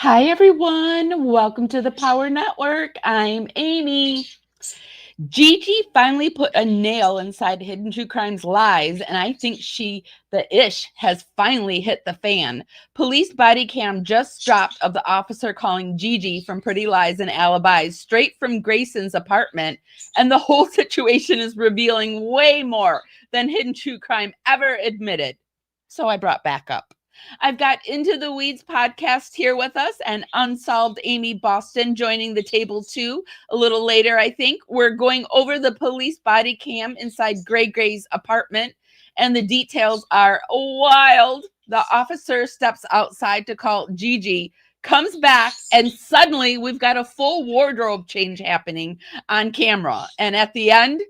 Hi, everyone. Welcome to the Power Network. I'm Amy. Gigi finally put a nail inside Hidden True Crimes Lies, and I think the ish has finally hit the fan. Police body cam just dropped of the officer calling Gigi from Pretty Lies and Alibis straight from Grayson's apartment, and the whole situation is revealing way more than Hidden True Crime ever admitted. So I brought back up. I've got Into the Weeds podcast here with us and Unsolved Amy Boston joining the table too. A little later, I think. We're going over the police body cam inside Gray's apartment, and the details are wild. The officer steps outside to call Gigi, comes back, and suddenly we've got a full wardrobe change happening on camera. And at the end,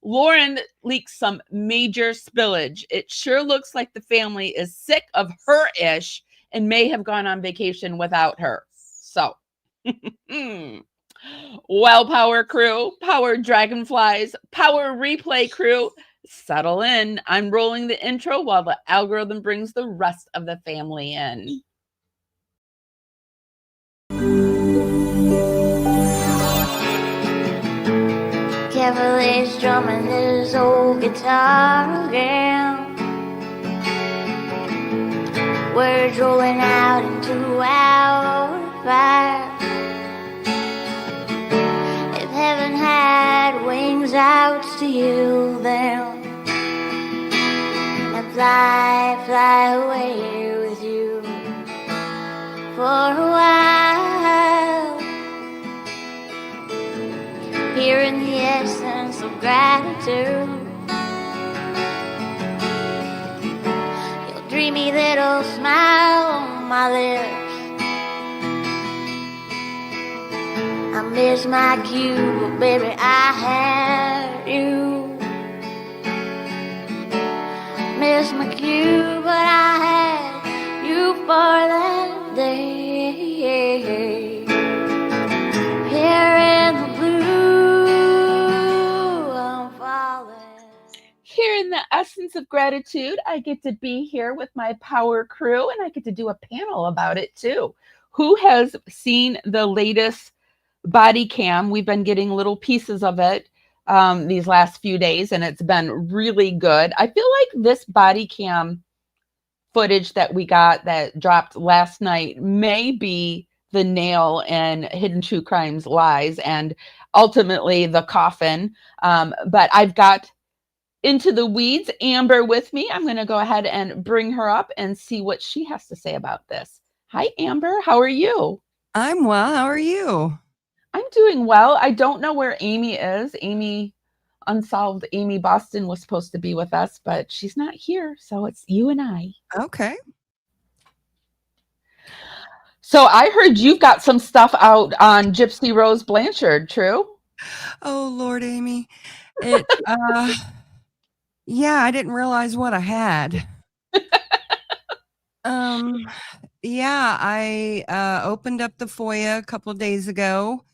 Lauren leaks some major spillage. It sure looks like the family is sick of her ish and may have gone on vacation without her. So, well, Power Crew, Power Dragonflies, Power Replay Crew, settle in. I'm rolling the intro while the algorithm brings the rest of the family in. Carefully strumming his old guitar again. Words rolling out into our fire. If heaven had wings, I would steal them and fly away with you for a while. Hearing the essence of gratitude, your dreamy little smile on my lips. I miss my cue, but baby, I had you. Miss my cue, but I had you for that day. Here in the Here in the essence of gratitude, I get to be here with my Power Crew, and I get to do a panel about it too. Who has seen the latest body cam? We've been getting little pieces of it these last few days, and it's been really good. I feel like this body cam footage that we got that dropped last night may be the nail in Hidden True Crimes Lies and ultimately the coffin. But I've got Into the Weeds Amber with me. I'm going to go ahead and bring her up and see what she has to say about this. Hi, Amber. How are you? I'm well. How are you? I'm doing well. I don't know where Amy is. Unsolved Amy Boston was supposed to be with us, but she's not here. So it's you and I. Okay. So I heard you've got some stuff out on Gypsy Rose Blanchard, true? Oh, Lord, Amy. Yeah, I didn't realize what I had. Yeah, I opened up the FOIA a couple of days ago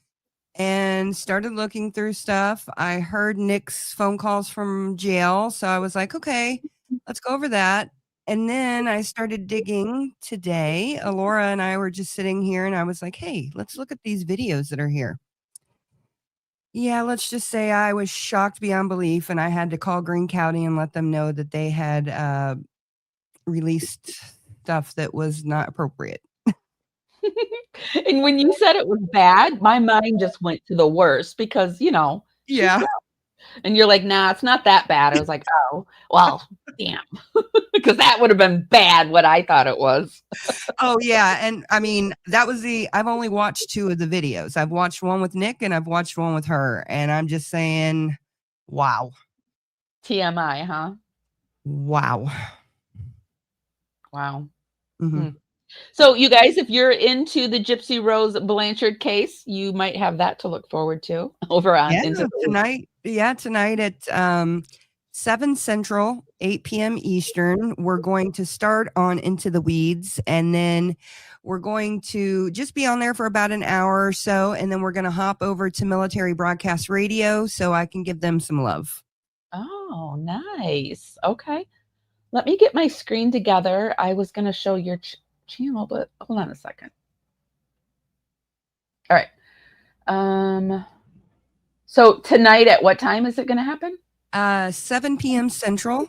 and started looking through stuff. I heard Nick's phone calls from jail, so I was like, okay, let's go over that. And then I started digging today. Alora and I were just sitting here, and I was like, hey, let's look at these videos that are here. Yeah, let's just say I was shocked beyond belief, and I had to call Greene County and let them know that they had released stuff that was not appropriate. And when you said it was bad, my mind just went to the worst because, Yeah. And you're like, nah, it's not that bad. I was like, oh, well, damn. Because that would have been bad what I thought it was. Oh, yeah. And I mean, I've only watched 2 of the videos. I've watched one with Nick and I've watched one with her. And I'm just saying, wow. TMI, huh? Wow. Wow. Mm-hmm. So you guys, if you're into the Gypsy Rose Blanchard case, you might have that to look forward to over on tonight. Yeah, tonight at 7 Central, 8 p.m. Eastern. We're going to start on Into the Weeds, and then we're going to just be on there for about an hour or so, and then we're going to hop over to Military Broadcast Radio so I can give them some love. Oh, nice. Okay. Let me get my screen together. I was going to show your channel, but hold on a second. All right. So tonight at what time is it going to happen? 7 p.m. Central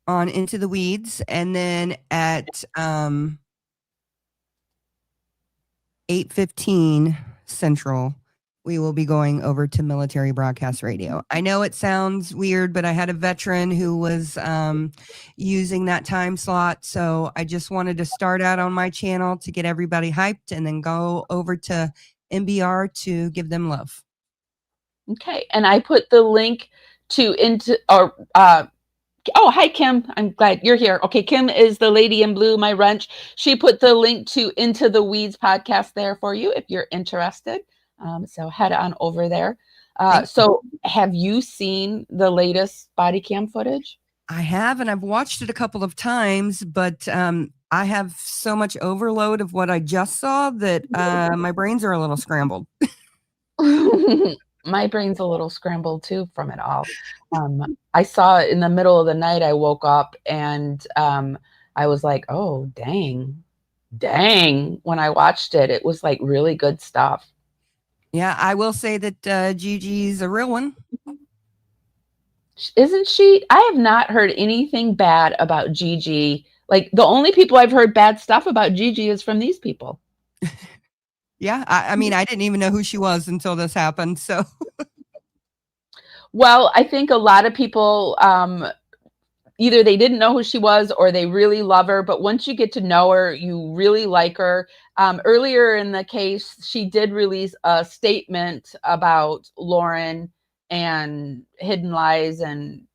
on Into the Weeds, and then at 8:15 Central, we will be going over to Military Broadcast Radio. I know it sounds weird, but I had a veteran who was using that time slot, so I just wanted to start out on my channel to get everybody hyped and then go over to MBR to give them love. Okay, and I put the link to oh, hi, Kim. I'm glad you're here. Okay, Kim is the lady in blue, my wrench. She put the link to Into the Weeds podcast there for you if you're interested. So head on over there. So have you seen the latest body cam footage? I have, and I've watched it a couple of times, but I have so much overload of what I just saw that my brains are a little scrambled. My brain's a little scrambled too from it all. I saw it in the middle of the night. I woke up and I was like, oh, dang. When I watched it, it was like really good stuff. Yeah, I will say that GiGi's a real one. Isn't she? I have not heard anything bad about GiGi. Like the only people I've heard bad stuff about GiGi is from these people. Yeah, I mean, I didn't even know who she was until this happened. So, well, I think a lot of people either they didn't know who she was or they really love her. But once you get to know her, you really like her. Earlier in the case, she did release a statement about Lauren and Hidden Lies and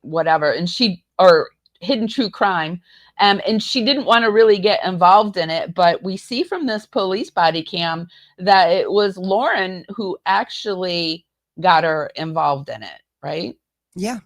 whatever, and or Hidden True Crime. And she didn't want to really get involved in it, but we see from this police body cam that it was Lauren who actually got her involved in it, right? yeah.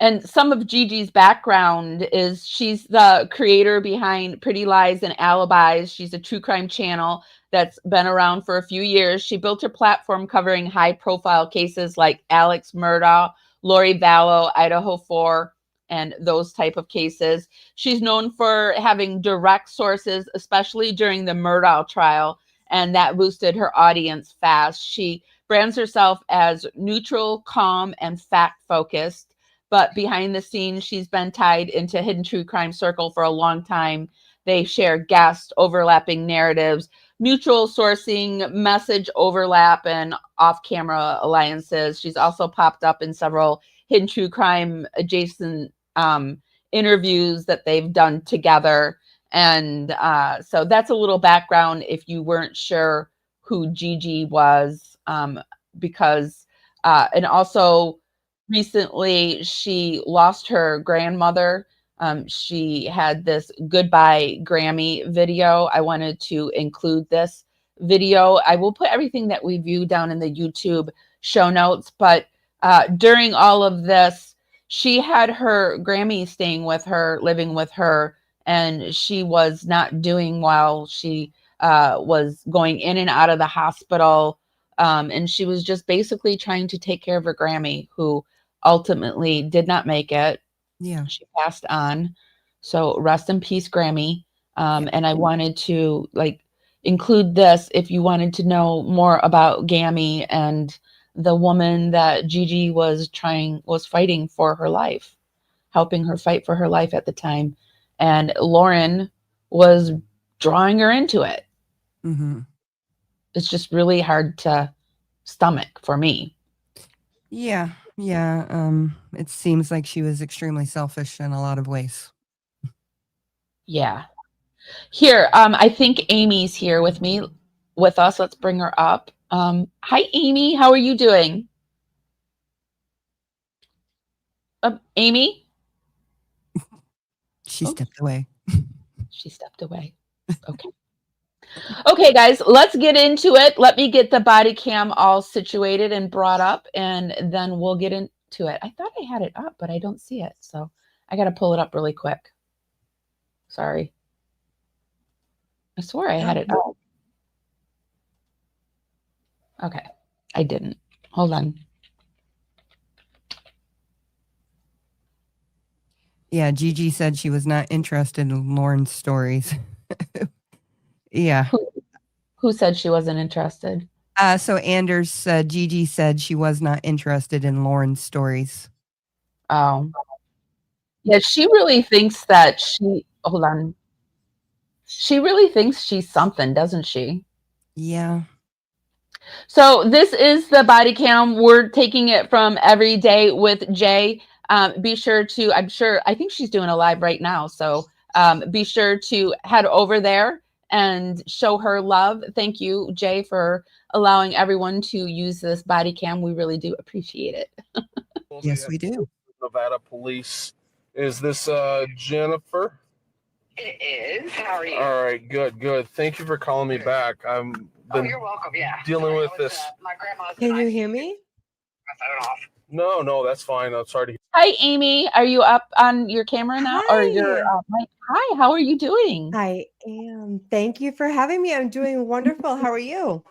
And some of GiGi's background is she's the creator behind Pretty Lies and Alibis. She's a true crime channel that's been around for a few years. She built her platform covering high-profile cases like Alex Murdaugh, Lori Vallow, Idaho 4, and those type of cases. She's known for having direct sources, especially during the Murdaugh trial, and that boosted her audience fast. She brands herself as neutral, calm, and fact-focused. But behind the scenes, she's been tied into Hidden True Crime Circle for a long time. They share guest overlapping narratives, mutual sourcing, message overlap, and off-camera alliances. She's also popped up in several Hidden True Crime adjacent interviews that they've done together. And so that's a little background if you weren't sure who GiGi was, because, and also, recently, she lost her grandmother. She had this goodbye Grammy video. I wanted to include this video. I will put everything that we view down in the YouTube show notes. But during all of this, she had her Grammy staying with her, living with her, and she was not doing well. She was going in and out of the hospital. And she was just basically trying to take care of her Grammy, who ultimately did not make it. Yeah. She passed on. So rest in peace, Grammy. And I wanted to include this if you wanted to know more about Gammy and the woman that GiGi was fighting for her life, helping her fight for her life at the time. And Lauren was drawing her into it. Mm-hmm. It's just really hard to stomach for me. Yeah. It seems like she was extremely selfish in a lot of ways. Yeah. Here, I think Amy's here with us. Let's bring her up. Hi, Amy. How are you doing? Amy? She stepped away. She stepped away. Okay. Okay, guys, let's get into it. Let me get the body cam all situated and brought up, and then we'll get into it. I thought I had it up, but I don't see it. So I got to pull it up really quick. Sorry. I swore I had it up. Okay. I didn't. Hold on. Yeah, GiGi said she was not interested in Lauren's stories. Yeah. Who said she wasn't interested? So Anders, GiGi said she was not interested in Lauren's stories. Oh. Yeah, she really thinks that hold on. She really thinks she's something, doesn't she? Yeah. So this is the body cam. We're taking it from Every Day with Jay. Be sure to, I think she's doing a live right now. So be sure to head over there and show her love. Thank you, Jay, for allowing everyone to use this body cam. We really do appreciate it. Yes, we do. Nevada Police. Is this Jennifer? It is. How are you? All right, good. Thank you for calling me back. I'm You're welcome. Yeah. dealing with this. My grandma's. Can you hear me? I phone off. No, that's fine. I'm sorry to hear. Hi, Amy. Are you up on your camera now? Hi. Or your mic? Hi, how are you doing? I am. Thank you for having me. I'm doing wonderful. How are you?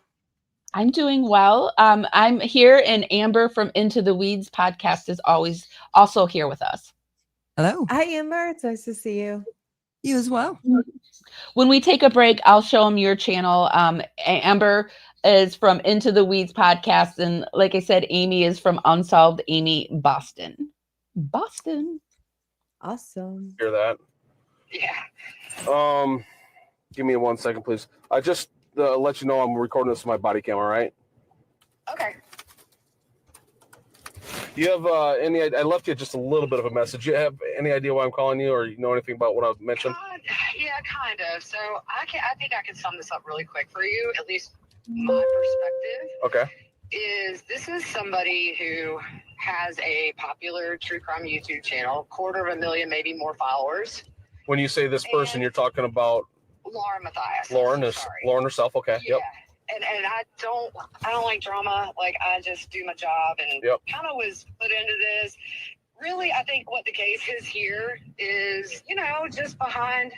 I'm doing well. I'm here, and Amber from Into the Weeds podcast is always also here with us. Hello. Hi, Amber. It's nice to see you. You as well. When we take a break, I'll show them your channel. Amber is from Into the Weeds podcast, and like I said, Amy is from Unsolved Amy Boston. Awesome. Hear that? Yeah. Give me 1 second, please. I just let you know I'm recording this with my body camera, right? Okay. You have I left you just a little bit of a message. You have any idea why I'm calling you, or you know anything about what I mentioned? Yeah, kind of. So I think I can sum this up really quick for you. At least my perspective. Okay. This is somebody who has a popular true crime YouTube channel, 250,000, maybe more followers. When you say this person, you're talking about Lauren Matthias. Lauren Sorry. Lauren herself. Okay. Yeah. Yep. And I don't like drama. Like, I just do my job, and kind of was put into this. Really, I think what the case is here is, just behind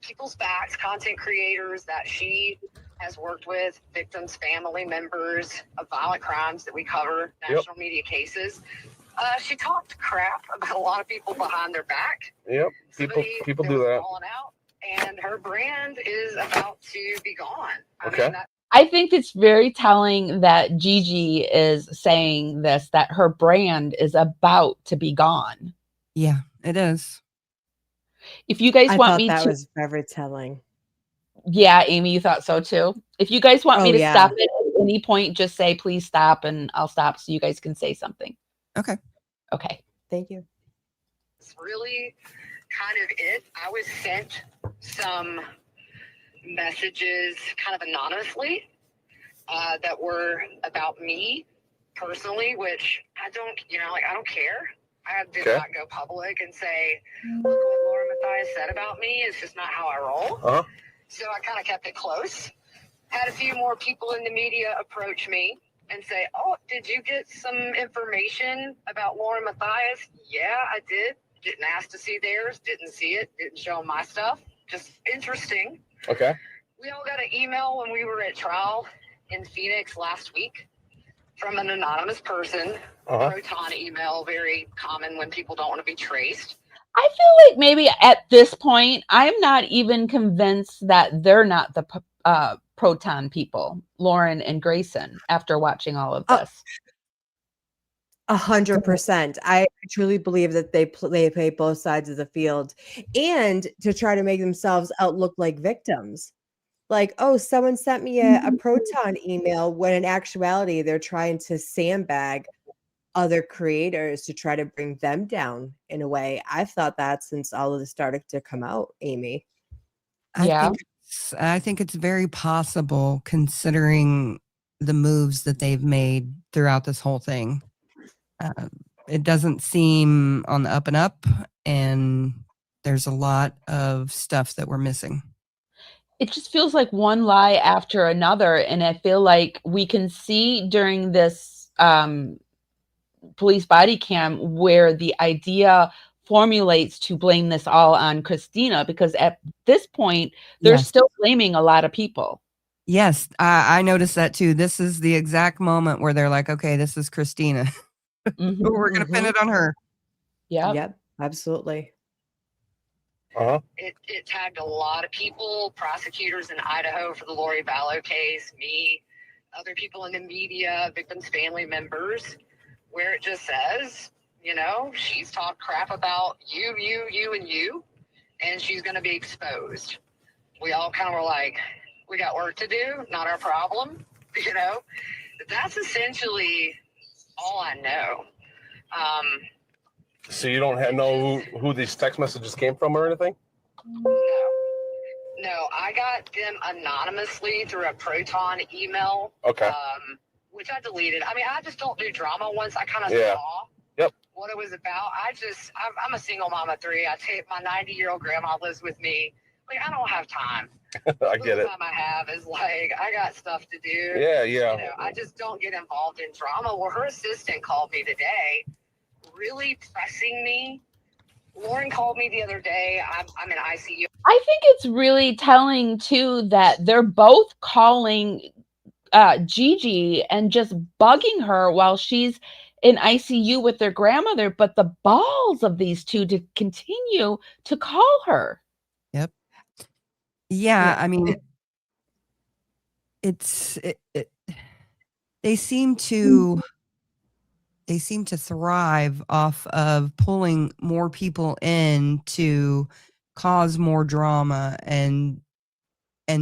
people's backs, content creators that she has worked with, victims, family members of violent crimes that we cover, national media cases. She talked crap about a lot of people behind their back. Yep. People do that. Falling out, and her brand is about to be gone. Okay. I think it's very telling that GiGi is saying this, that her brand is about to be gone. Yeah, it is. If you guys want me that was very telling. Yeah, Amy, you thought so too. If you guys want me to stop it at any point, just say, please stop, and I'll stop so you guys can say something. Okay. Thank you. It's really kind of it. I was sent some messages kind of anonymously that were about me personally, which I don't care. I did not go public and say, look what Lauren Matthias said about me. It's just not how I roll. Uh-huh. So I kind of kept it close. Had a few more people in the media approach me and say, oh, did you get some information about Lauren Matthias? Yeah, I did. Didn't ask to see theirs. Didn't see it. Didn't show my stuff. Just interesting. Okay. We all got an email when we were at trial in Phoenix last week from an anonymous person. Uh-huh. Proton email, very common when people don't want to be traced. I feel like maybe at this point, I'm not even convinced that they're not the Proton people, Lauren and Grayson, after watching all of this. 100%. I truly believe that they play both sides of the field, and to try to make themselves out look like victims. Like, oh, someone sent me a Proton email, when in actuality, they're trying to sandbag other creators to try to bring them down in a way. I've thought that since all of this started to come out, Amy. I think it's very possible, considering the moves that they've made throughout this whole thing. It doesn't seem on the up and up, and there's a lot of stuff that we're missing. It just feels like one lie after another, and I feel like we can see during this police body cam where the idea formulates to blame this all on Christina, because at this point they're still blaming a lot of people. Yes, I noticed that too. This is the exact moment where they're like, okay, this is Christina. We're going to pin it on her. Yeah. Yep, absolutely. It tagged a lot of people, prosecutors in Idaho for the Lori Vallow case, me, other people in the media, victims' family members, where it just says, you know, she's talked crap about you, and you, and she's going to be exposed. We all kind of were like, we got work to do, not our problem, you know? That's essentially all I know. So you don't know who these text messages came from or anything? No, I got them anonymously through a Proton email. Okay. Which I deleted. I mean, I just don't do drama. Once I kind of saw what it was about, I'm a single mom of 3. I take my 90-year-old grandma lives with me. Like, I don't have time. I get it. The time I have is like, I got stuff to do. Yeah. You know, I just don't get involved in drama. Well, her assistant called me today, really pressing me. Lauren called me the other day. I'm in ICU. I think it's really telling too that they're both calling GiGi and just bugging her while she's in ICU with their grandmother, but the balls of these two to continue to call her. Yep. Yeah, I mean, they seem to thrive off of pulling more people in to cause more drama and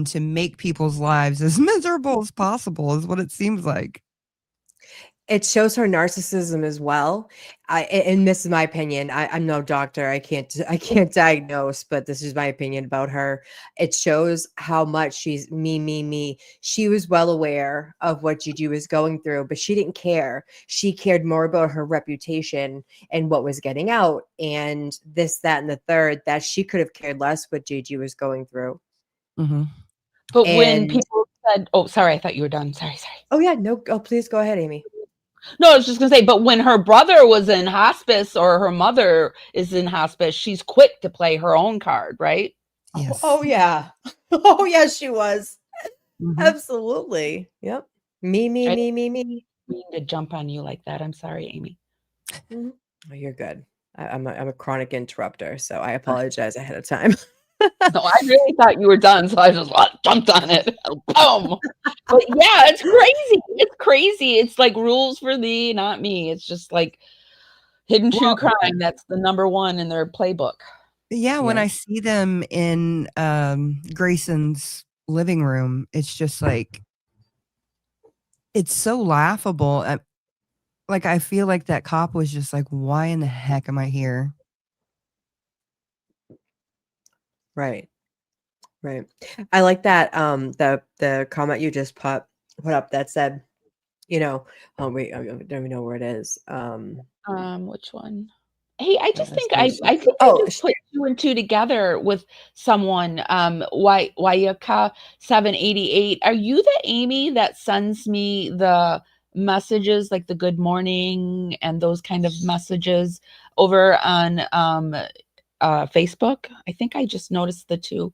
to make people's lives as miserable as possible is what it seems like. It shows her narcissism as well. And this is my opinion. I'm no doctor. I can't diagnose, but this is my opinion about her. It shows how much she's me. She was well aware of what GiGi was going through, but she didn't care. She cared more about her reputation and what was getting out and this, that, and the third, that she could have cared less what GiGi was going through. Mm-hmm. But when people said, oh, sorry, I thought you were done. Sorry. Oh, yeah. No. Oh, please go ahead, Amy. No, I was just going to say, but when her brother was in hospice or her mother is in hospice, she's quick to play her own card, right? Yes. Oh, yeah. Oh, yes, she was. Mm-hmm. Absolutely. Yep. Me. I didn't mean to jump on you like that. I'm sorry, Amy. Mm-hmm. Oh, you're good. I'm a chronic interrupter, so I apologize ahead of time. No, I really thought you were done, so I just jumped on it. Boom. But yeah, it's crazy. It's crazy. It's like rules for thee, not me. It's just like hidden true crime. That's the #1 in their playbook. Yeah, when I see them in Grayson's living room, it's just like, it's so laughable. Like, I feel like that cop was just like, why in the heck am I here? Right. I like that. The comment you just put up that said, you know, wait, I don't even know where it is. Which one? Hey, I just think I just put 2 and 2 together with someone. Wayaka 788. Are you the Amy that sends me the messages, like the good morning and those kind of messages over on Facebook? I think I just noticed the 2.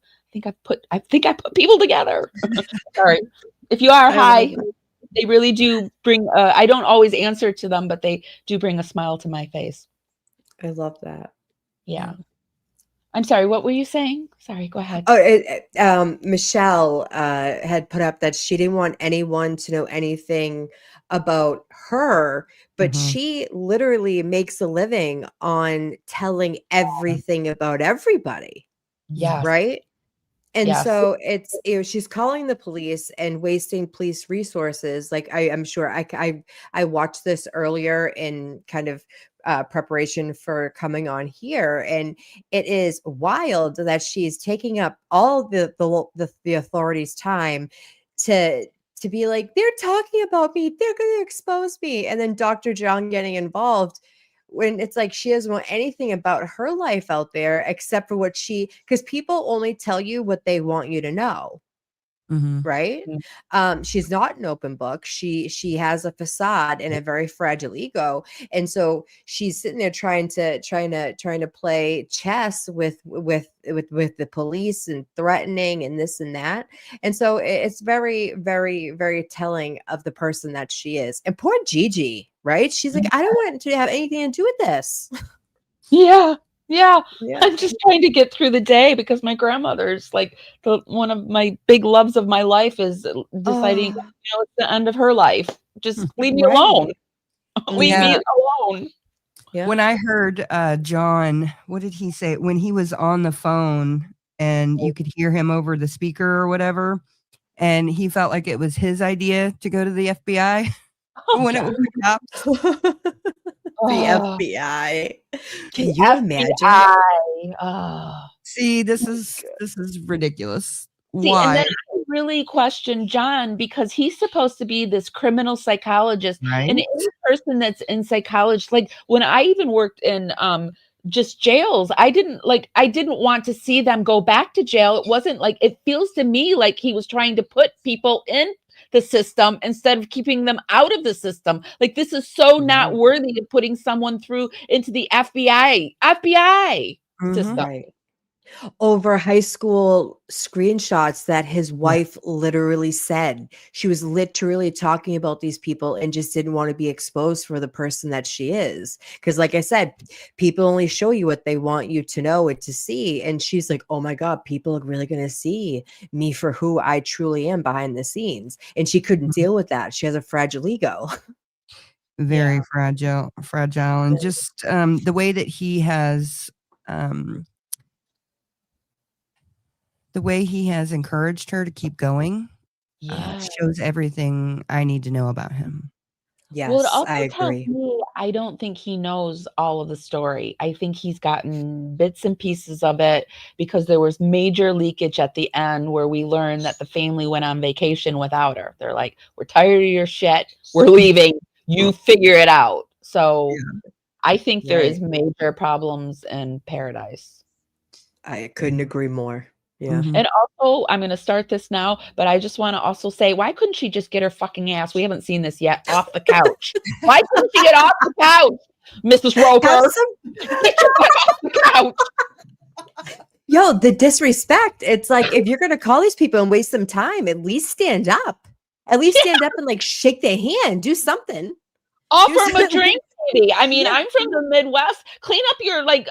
I think I put people together. Sorry. If you are, hi. They really do bring I don't always answer to them, but they do bring a smile to my face. I love that. Yeah. I'm sorry, what were you saying? Sorry, go ahead. Oh, Michelle had put up that she didn't want anyone to know anything about her, but she literally makes a living on telling everything about everybody. Yeah. Right? And so it's, she's calling the police and wasting police resources. Like I'm sure I watched this earlier in kind of preparation for coming on here, and it is wild that she's taking up all the authorities' time to be like, they're talking about me, they're going to expose me, and then Dr. John getting involved. When it's like she doesn't want anything about her life out there except for what because people only tell you what they want you to know. Right? She's not an open book. She has a facade and a very fragile ego, and so she's sitting there trying to play chess with the police and threatening and this and that. And so it's very, very, very telling of the person that she is. And poor GiGi, right? She's like, I don't want to have anything to do with this. Yeah. Yeah, Yeah. I'm just trying to get through the day because my grandmother's like one of my big loves of my life is deciding, Oh, it's the end of her life. Just leave me right. alone. Leave Yeah. me alone. Yeah. When I heard John, what did he say? When he was on the phone and you could hear him over the speaker or whatever, and he felt like it was his idea to go to the FBI when it was the cops. The Oh, FBI. the Can you imagine? FBI. Oh. See, this is ridiculous. See, and then Why? I really question John because he's supposed to be this criminal psychologist, Right? and any person that's in psychology, like when I even worked in just jails, I didn't want to see them go back to jail. It wasn't like, it feels to me like he was trying to put people in the system instead of keeping them out of the system. Like, this is so not worthy of putting someone through into the FBI system. Right. Over high school screenshots that his wife literally said. She was literally talking about these people and just didn't want to be exposed for the person that she is. Because, like I said, people only show you what they want you to know and to see. And she's like, oh my God, people are really going to see me for who I truly am behind the scenes. And she couldn't deal with that. She has a fragile ego. Very fragile, and just the way that he has encouraged her to keep going shows everything I need to know about him. Yes, Well, it also I tells agree. me I don't think he knows all of the story. I think he's gotten bits and pieces of it because there was major leakage at the end where we learned that the family went on vacation without her. They're like, we're tired of your shit. We're leaving. You figure it out. So I think there is major problems in Paradise. I couldn't agree more. Yeah. Mhm. And also, I'm going to start this now, but I just want to also say, why couldn't she just get her fucking ass? We haven't seen this yet. Off the couch. Why couldn't she get off the couch, Mrs. Roper? Have some- Get your butt off the couch. Yo, the disrespect. It's like, if you're going to call these people and waste some time, at least stand up. At least stand up and like shake their hand. Do something. Offer him a drink, lady. I mean, I'm from the Midwest. Clean up your, like,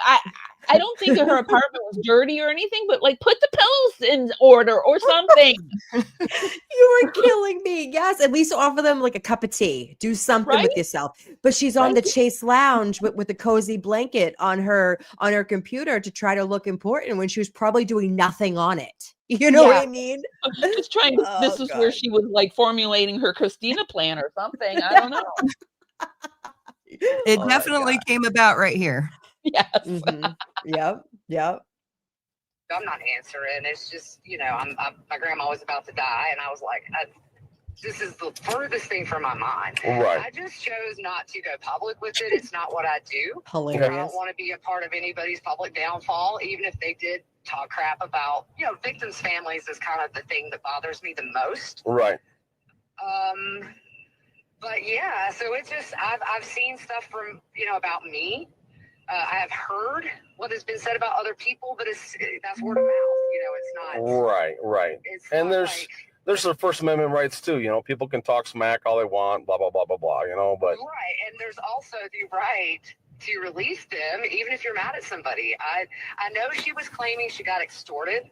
I don't think that her apartment was dirty or anything, but like put the pillows in order or something. You were killing me. Yes, at least offer them like a cup of tea. Do something with yourself. But she's on the Chase Lounge with a cozy blanket on her computer to try to look important when she was probably doing nothing on it. You know what I mean? Just trying. This is where she was like formulating her Christina plan or something. I don't know. It definitely came about right here. Yes. Yep. I'm not answering. It's just, my grandma was about to die, and I was like, this is the furthest thing from my mind. Right. I just chose not to go public with it. It's not what I do. Hilarious. I don't want to be a part of anybody's public downfall, even if they did talk crap about, victims' families is kind of the thing that bothers me the most. Right. But yeah, so it's just, I've seen stuff from, about me. I have heard what has been said about other people, but that's word of mouth. It's not. Right. And there's the First Amendment rights too. People can talk smack all they want, blah blah blah blah blah. But right, and there's also the right to release them, even if you're mad at somebody. I know she was claiming she got extorted,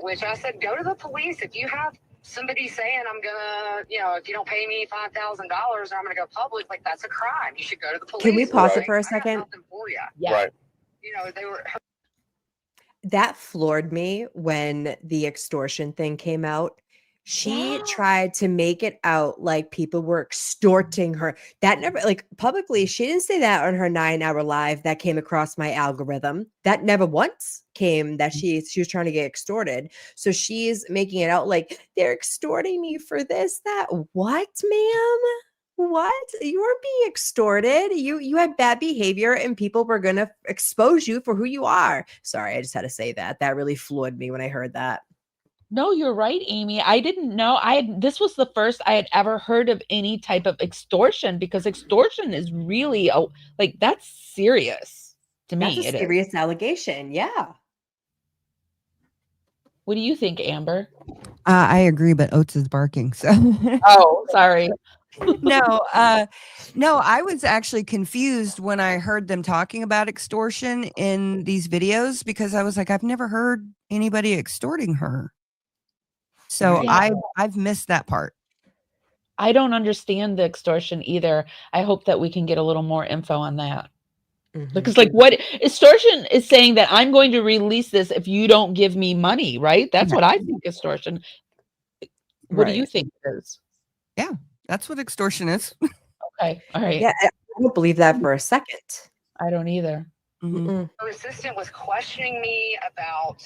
which I said, go to the police if you have somebody saying I'm gonna, if you don't pay me $5,000 or I'm gonna go public, like that's a crime. You should go to the police. Can we pause it for a second? I got nothing for you. Yeah. Right. They were. That floored me when the extortion thing came out. She tried to make it out like people were extorting her. That never, like, publicly, she didn't say that on her 9-hour live that came across my algorithm. That never once came that she was trying to get extorted. So she's making it out like they're extorting me for this, that. What, ma'am? What? You weren't being extorted. You had bad behavior and people were going to expose you for who you are. Sorry, I just had to say that. That really floored me when I heard that. No, you're right, Amy. I didn't know. This was the first I had ever heard of any type of extortion, because extortion is really that's serious to me. That's a serious allegation. Yeah. What do you think, Amber? I agree, but Oates is barking. So. Oh, sorry. No, no, I was actually confused when I heard them talking about extortion in these videos because I was like, I've never heard anybody extorting her. So Right. Yeah. I've missed that part. I don't understand the extortion either. I hope that we can get a little more info on that. Mhm. Because like what extortion is saying that I'm going to release this if you don't give me money, right? That's Yeah. what I think extortion. What do you Right. think it is? Yeah, that's what extortion is. Okay. All right. Yeah, I don't believe that for a second. I don't either. Mhm. Mm-mm. Her assistant was questioning me about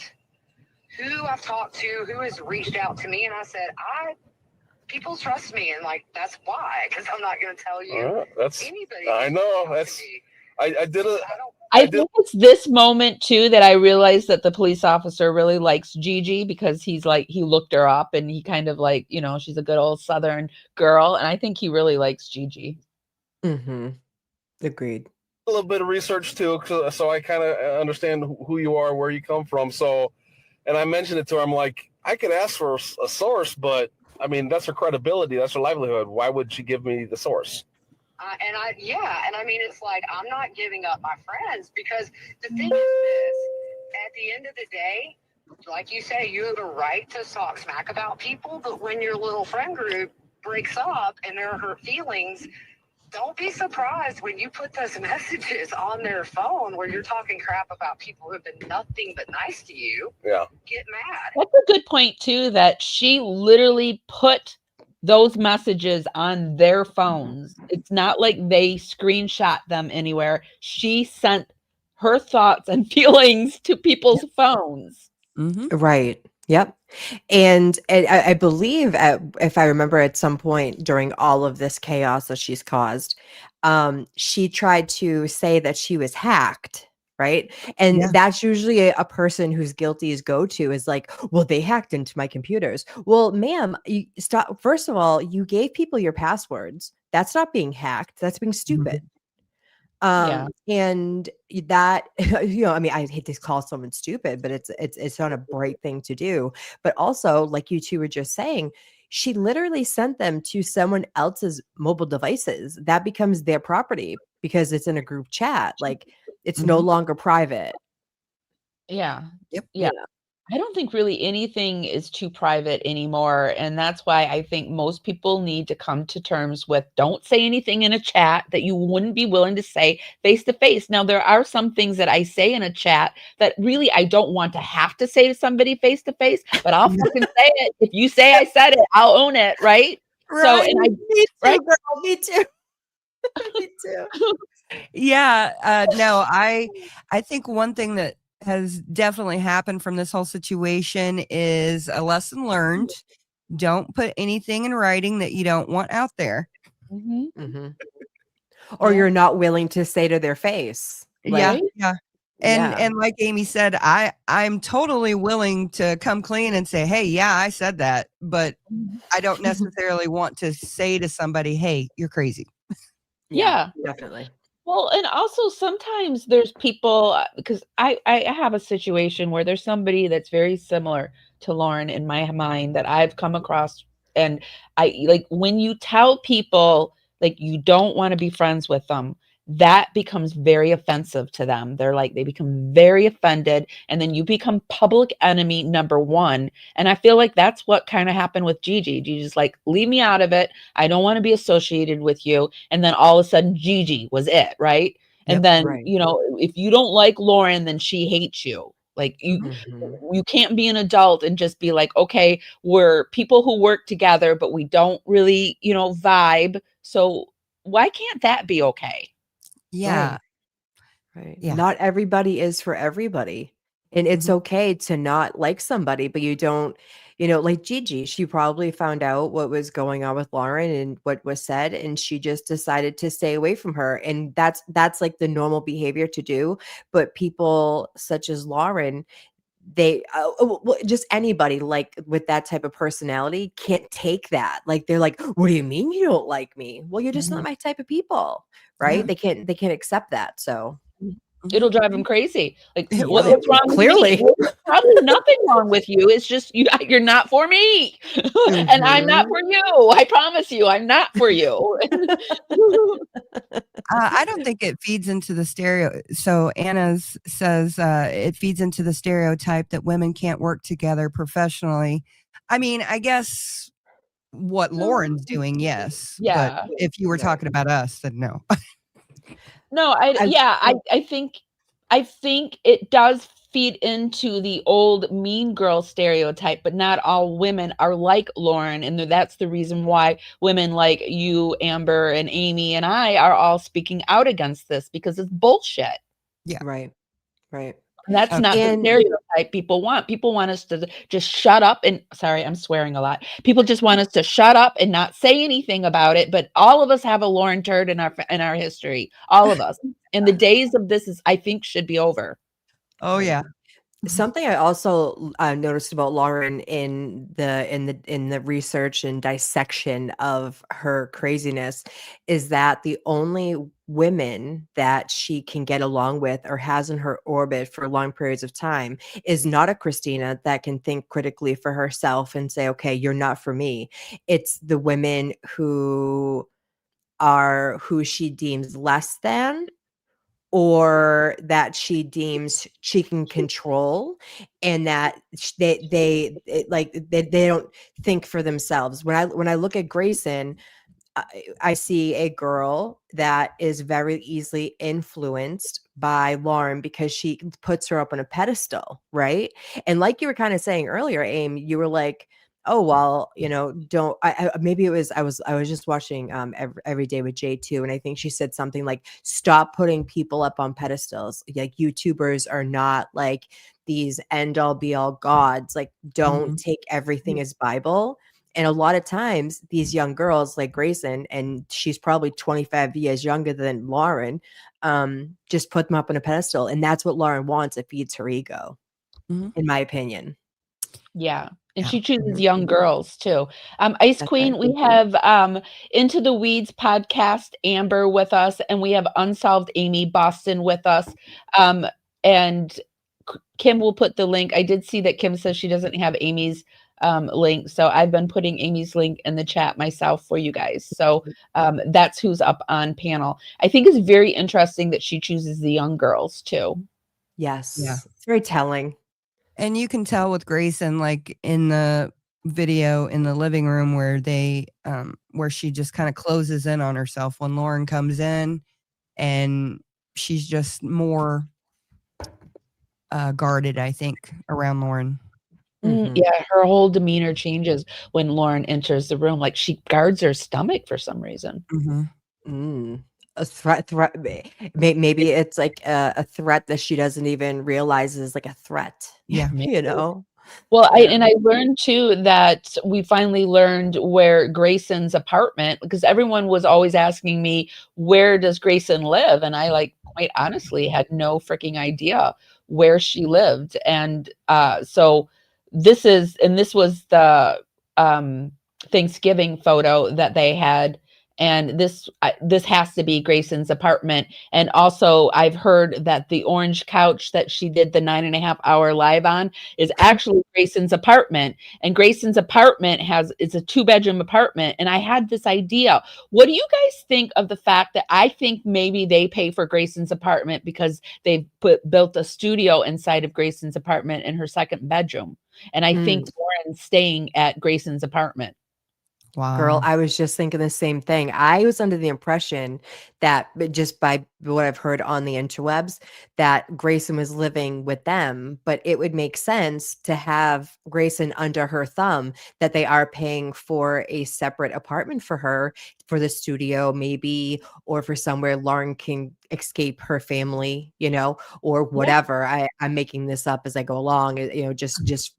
who I've talked to, who has reached out to me, and I said, people trust me, and like that's why, because I'm not going to tell you That's anybody. I know that's I did it. I think it's this moment too that I realized that the police officer really likes Gigi because he's like he looked her up and he kind of like, you know, she's a good old Southern girl, and I think he really likes Gigi. Mm-hmm. Agreed. A little bit of research too, so I kind of understand who you are, where you come from. So, and I mentioned it to her. I'm like, I could ask for a source, but I mean, that's her credibility, that's her livelihood. Why would she give me the source? And I mean, it's like I'm not giving up my friends because the thing is this: at the end of the day, like you say, you have a right to talk smack about people, but when your little friend group breaks up and there are hurt feelings, don't be surprised when you put those messages on their phone where you're talking crap about people who have been nothing but nice to you. Yeah. Get mad. That's a good point too, that she literally put those messages on their phones. It's not like they screenshot them anywhere. She sent her thoughts and feelings to people's phones. Mm-hmm. Right. Yep. And I believe, if I remember, at some point during all of this chaos that she's caused, she tried to say that she was hacked. Right. And Yeah. that's usually a person who's guilty's go-to is like, well, they hacked into my computers. Well, ma'am, you stop. First of all, you gave people your passwords. That's not being hacked. That's being stupid. Yeah. And that, I mean, I hate to call someone stupid, but it's not a bright thing to do. But also, like you two were just saying, she literally sent them to someone else's mobile devices. That becomes their property because it's in a group chat. Like it's no Mhm. longer private. Yeah. Yep. Yeah. I don't think really anything is too private anymore. And that's why I think most people need to come to terms with don't say anything in a chat that you wouldn't be willing to say face to face. Now, there are some things that I say in a chat that really I don't want to have to say to somebody face to face, but I'll fucking say it. If you say I said it, I'll own it. Right. So, Right. and I, Me too, right. girl. Me too. Me too. Yeah. No, I think one thing that has definitely happened from this whole situation is a lesson learned. Don't put anything in writing that you don't want out there. Mhm. Mhm. Or Yeah. you're not willing to say to their face. Yeah. Right. Yeah. And Yeah. and like Amy said, I'm totally willing to come clean and say, hey, yeah, I said that, but I don't necessarily want to say to somebody, hey, you're crazy. Yeah. Definitely. Well, and also sometimes there's people because I have a situation where there's somebody that's very similar to Lauren in my mind that I've come across, and I like when you tell people like you don't want to be friends with them, that becomes very offensive to them. They're like they become very offended, and then you become public enemy number one. And I feel like that's what kind of happened with Gigi. Gigi's like, leave me out of it. I don't want to be associated with you. And then all of a sudden, Gigi was it, right? And Yep. then, Right. you know, if you don't like Lauren, then she hates you. Like Mhm. you can't be an adult and just be like, okay, we're people who work together, but we don't really, you know, vibe. So why can't that be okay? Yeah. Right. Yeah. Not everybody is for everybody. And it's Mhm. okay to not like somebody, but you don't, like Gigi, she probably found out what was going on with Lauren and what was said, and she just decided to stay away from her. And that's like the normal behavior to do. But people such as Lauren, they well, just anybody like with that type of personality can't take that. Like they're like, what do you mean you don't like me? Well, you're just not Mhm. my type of people, right? Yeah. They can't accept that. So It'll drive him crazy. Like, It what's will. wrong with Clearly. me? There's probably nothing wrong with you. It's just you're not for me. And I'm not for you. I promise you, I'm not for you. I don't think it feeds into the So Anna says it feeds into the stereotype that women can't work together professionally. I mean, I guess what Lauren's doing, yes. Yeah. But if you were talking about us, then no. No, I think it does feed into the old mean girl stereotype, but not all women are like Lauren, and that's the reason why women like you, Amber, and Amy, and I are all speaking out against this, because it's bullshit. Yeah. Right. And that's not the stereotype people want. People want us to just shut up and, sorry, I'm swearing a lot. People just want us to shut up and not say anything about it. But all of us have a Lauren turd in our history. All of us. And the days of this I think should be over. Oh yeah. Something I also noticed about Lauren in the research and dissection of her craziness is that the only women that she can get along with or has in her orbit for long periods of time is not a Christina that can think critically for herself and say, okay, you're not for me. It's the women who she deems less than, or that she deems she can control, and that they don't think for themselves. When I look at Grayson, I see a girl that is very easily influenced by Lauren because she puts her up on a pedestal, right? And like you were kind of saying earlier, Aim, you were like, oh well, don't maybe it was I was just watching every day with J2, and I think she said something like, stop putting people up on pedestals. Like, YouTubers are not like these end all be all gods. Like, don't take everything as Bible. And a lot of times these young girls like Grayson, and she's probably 25 years younger than Lauren, just put them up on a pedestal. And that's what Lauren wants. It feeds her ego, in my opinion. Yeah. And she chooses young girls too. Ice Queen, we have Into the Weeds podcast, Amber with us, and we have Unsolved Amy Boston with us. And Kim will put the link. I did see that Kim says she doesn't have Amy's link. So I've been putting Amy's link in the chat myself for you guys. So that's who's up on panel. I think it's very interesting that she chooses the young girls too. Yes. Yeah. It's very telling. And you can tell with Grayson, like in the video in the living room where where she just kind of closes in on herself when Lauren comes in, and she's just more guarded, I think, around Lauren. Yeah, her whole demeanor changes when Lauren enters the room. Like, she guards her stomach for some reason. A threat. Maybe it's like a threat that she doesn't even realize is like a threat. Yeah, Well, I learned too that we finally learned where Grayson's apartment, because everyone was always asking me, where does Grayson live? And I quite honestly had no freaking idea where she lived. And so this was the Thanksgiving photo that they had. And this has to be Grayson's apartment. And also, I've heard that the orange couch that she did the 9.5-hour live on is actually Grayson's apartment. And Grayson's apartment is a 2-bedroom apartment. And I had this idea. What do you guys think of the fact that I think maybe they pay for Grayson's apartment because they've built a studio inside of Grayson's apartment in her 2nd bedroom? And I think Lauren's staying at Grayson's apartment. Wow. Girl, I was just thinking the same thing. I was under the impression that, just by what I've heard on the interwebs, that Grayson was living with them, but it would make sense to have Grayson under her thumb, that they are paying for a separate apartment for her, for the studio maybe, or for somewhere Lauren can escape her family, or whatever. Yeah. I'm making this up as I go along, just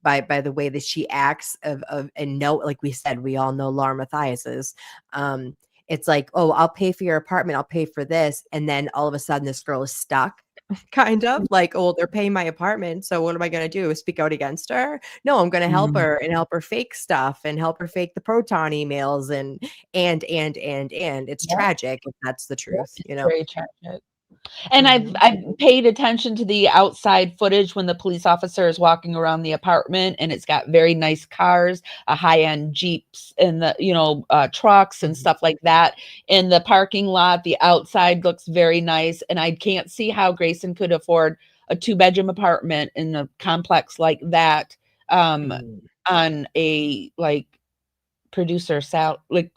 by the way that she acts and like we said, we all know Lauren Matthias is. It's like, oh, I'll pay for your apartment, I'll pay for this, and then all of a sudden this girl is stuck, kind of like, oh, they're paying my apartment, so what am I going to do? Speak out against her? No, I'm going to help her and help her fake stuff and help her fake the Proton emails and it's tragic if that's the truth. Very tragic. And Mhm. I've paid attention to the outside footage when the police officer is walking around the apartment, and it's got very nice cars, high-end Jeeps, and trucks and stuff like that. In the parking lot, the outside looks very nice, and I can't see how Grayson could afford a 2-bedroom apartment in a complex like that, Mm. on a producer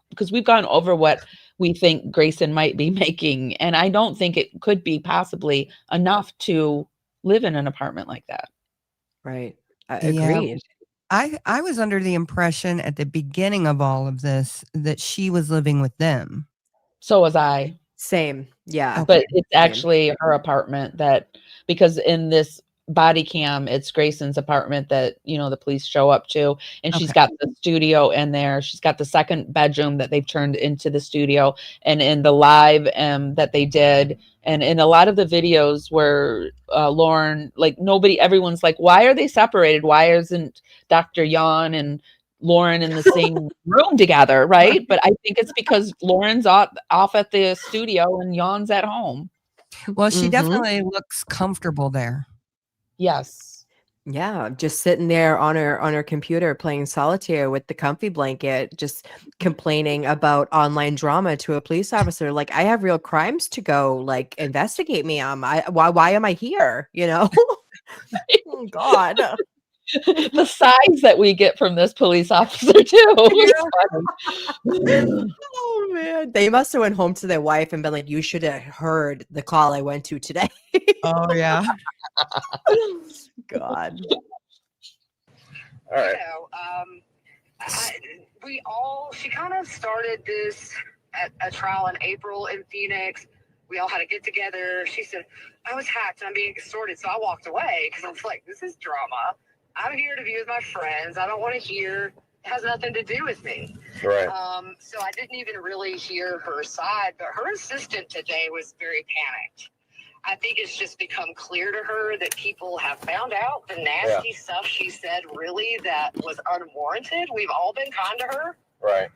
because we've gone over what we think Grayson might be making, and I don't think it could be possibly enough to live in an apartment like that. Right. Yeah. Agreed. I was under the impression at the beginning of all of this that she was living with them. So was I. Same. Yeah. But it's Same. actually her apartment because in this body cam, it's Grayson's apartment that, the police show up to, and she's Okay. got the studio in there. She's got the second bedroom that they've turned into the studio, and in the live that they did, and in a lot of the videos where Lauren, everyone's like, why are they separated? Why isn't Dr. Yon and Lauren in the same room together, right? But I think it's because Lauren's off at the studio and Yon's at home. Well, she Mhm. definitely looks comfortable there. Yes. Yeah, just sitting there on her computer playing solitaire with the comfy blanket, just complaining about online drama to a police officer. Like, I have real crimes to go investigate me on. Why am I here? Oh God. The size that we get from this police officer too. Oh man. They must have went home to their wife and been like, you should have heard the call I went to today. Oh yeah. God. All right. She kind of started this at a trial in April in Phoenix. We all had to get together. She said, I was hacked and I'm being extorted. So I walked away because I was like, this is drama. I'm here to be with my friends. I don't want to hear. It has nothing to do with me. Right. So I didn't even really hear her side, but her assistant today was very panicked. I think it's just become clear to her that people have found out the nasty stuff she said really that was unwarranted. We've all been kind to her. Right.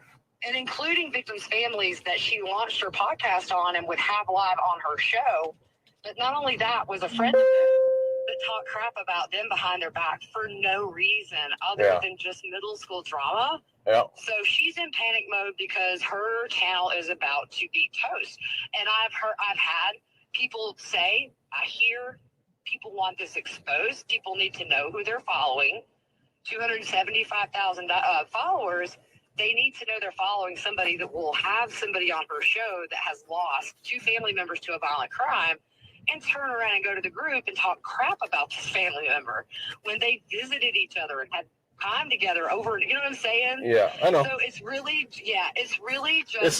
And including victims' families that she launched her podcast on and would have live on her show. But not only that, was a friend of theirs that talked crap about them behind their back for no reason other than just middle school drama. Yeah. So she's in panic mode because her channel is about to be toast. And I've had people say, I hear people want this exposed. People need to know who they're following. 275,000 followers. They need to know they're following somebody that will have somebody on her show that has lost 2 family members to a violent crime and turn around and go to the group and talk crap about this family member when they visited each other and had time together over, you know what I'm saying? Yeah, I know. So it's really just it's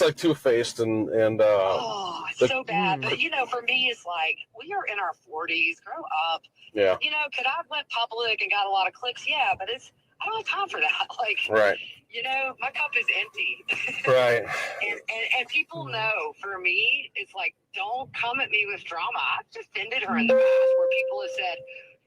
like two-faced and it's so bad. But for me, it's like we are in our 40s. Grow up. Yeah. Could I went public and got a lot of clicks? Yeah, but I don't have time for that. Right. My cup is empty. Right. And people know, for me, it's like, don't come at me with drama. I've defended her in the past where people have said,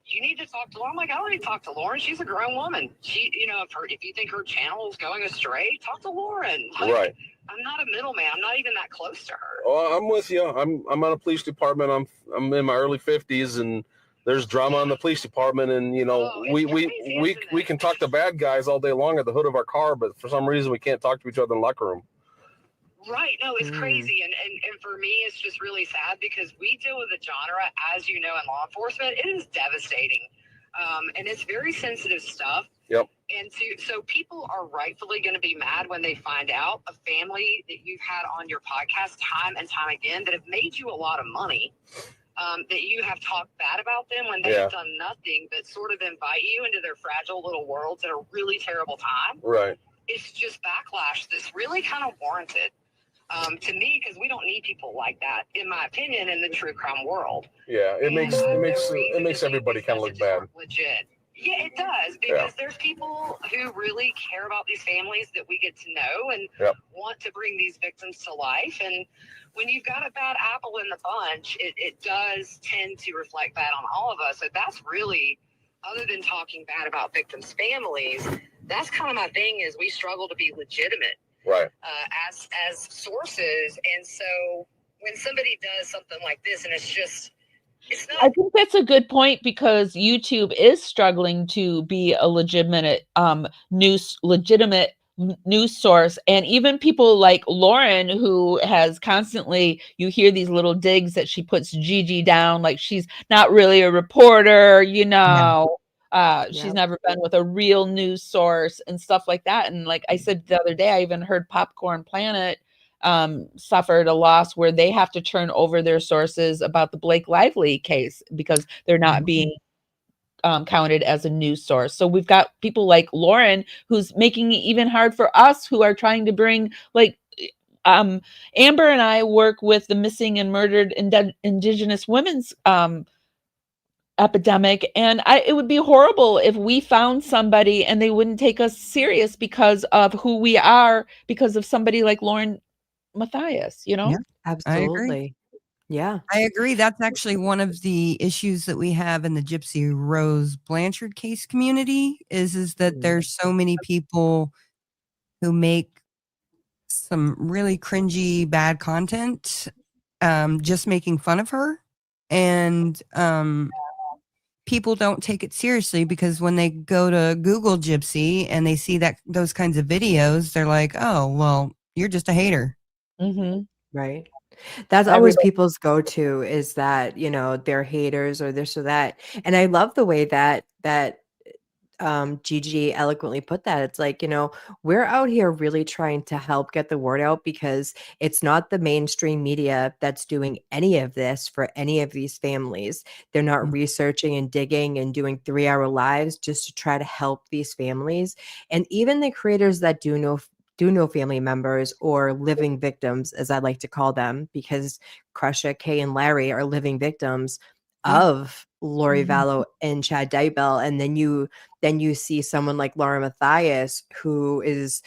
you need to talk to Lauren. I'm like, I already talked to Lauren. She's a grown woman. She, if you think her channel is going astray, talk to Lauren. Right. I'm not a middleman. I'm not even that close to her. Oh, I'm with you. I'm on a police department. I'm in my early 50s, and there's drama in the police department, and we can talk to bad guys all day long at the hood of our car, but for some reason we can't talk to each other in the locker room. Right. No, it's crazy. And for me, it's just really sad because we deal with a genre, as you know, in law enforcement. It is devastating. And it's very sensitive stuff. Yep. And so people are rightfully going to be mad when they find out a family that you've had on your podcast time and time again that have made you a lot of money, that you have talked bad about them when they've done nothing but sort of invite you into their fragile little worlds at a really terrible time. Right. It's just backlash that's really kind of warranted. To me, because we don't need people like that, in my opinion, in the true crime world. Yeah, it makes everybody kind of look bad. Legit. Yeah, it does, because there's people who really care about these families that we get to know and want to bring these victims to life. And when you've got a bad apple in the bunch, it does tend to reflect bad on all of us. So that's really, other than talking bad about victims' families, that's kind of my thing, is we struggle to be legitimate. Right. As sources. And so when somebody does something like this, and it's I not. think that's a good point because YouTube is struggling to be a legitimate news source, and even people like Lauren, who has constantly, you hear these little digs that she puts GiGi down like she's not really a reporter, she's never been with a real news source and stuff like that. And like I said the other day, I even heard Popcorn Planet suffered a loss where they have to turn over their sources about the Blake Lively case because they're not being counted as a news source. So we've got people like Lauren who's making it even hard for us who are trying to bring Amber and I work with the missing and murdered Indigenous women's epidemic, and it would be horrible if we found somebody and they wouldn't take us serious because of who we are, because of somebody like Lauren Matthias, Yeah, Absolutely. Yeah. I agree. That's actually one of the issues that we have in the Gypsy Rose Blanchard case community is that there's so many people who make some really cringy, bad content, just making fun of her. And people don't take it seriously because when they go to Google Gypsy and they see those kinds of videos, they're like, oh, well, you're just a hater. Mm-hmm. Right. That's always people's go-to is that, they're haters or this or that. And I love the way that GiGi eloquently put that. It's like, we're out here really trying to help get the word out because it's not the mainstream media that's doing any of this for any of these families. They're not researching and digging and doing 3-hour lives just to try to help these families. And even the creators that do know family members or living victims, as I like to call them, because Crusha, Kay, and Larry are living victims of Lori Vallow and Chad Daybell. And then you see someone like Laura Matthias, who is,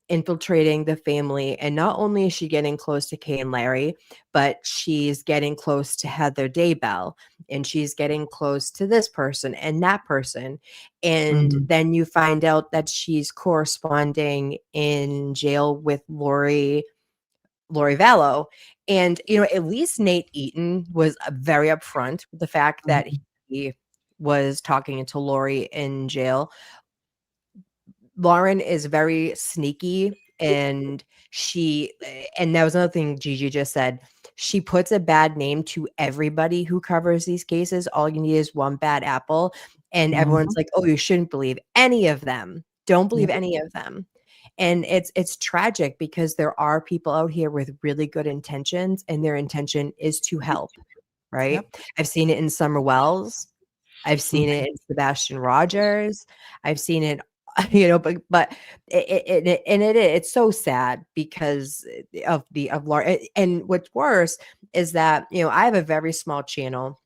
infiltrating the family. And not only is she getting close to Kay and Larry, but she's getting close to Heather Daybell, and she's getting close to this person and that person. And then you find out that she's corresponding in jail with Lori Vallow. And, at least Nate Eaton was very upfront with the fact that he was talking to Lori in jail. Lauren is very sneaky, and that was another thing GiGi just said. She puts a bad name to everybody who covers these cases. All you need is one bad apple, and everyone's like, oh, you shouldn't believe any of them. Don't believe any of them. And it's tragic because there are people out here with really good intentions, and their intention is to help, right? Yep. I've seen it in Summer Wells. I've seen it in Sebastian Rogers. I've seen it, but it's so sad because of Laura. And what's worse is that, I have a very small channel.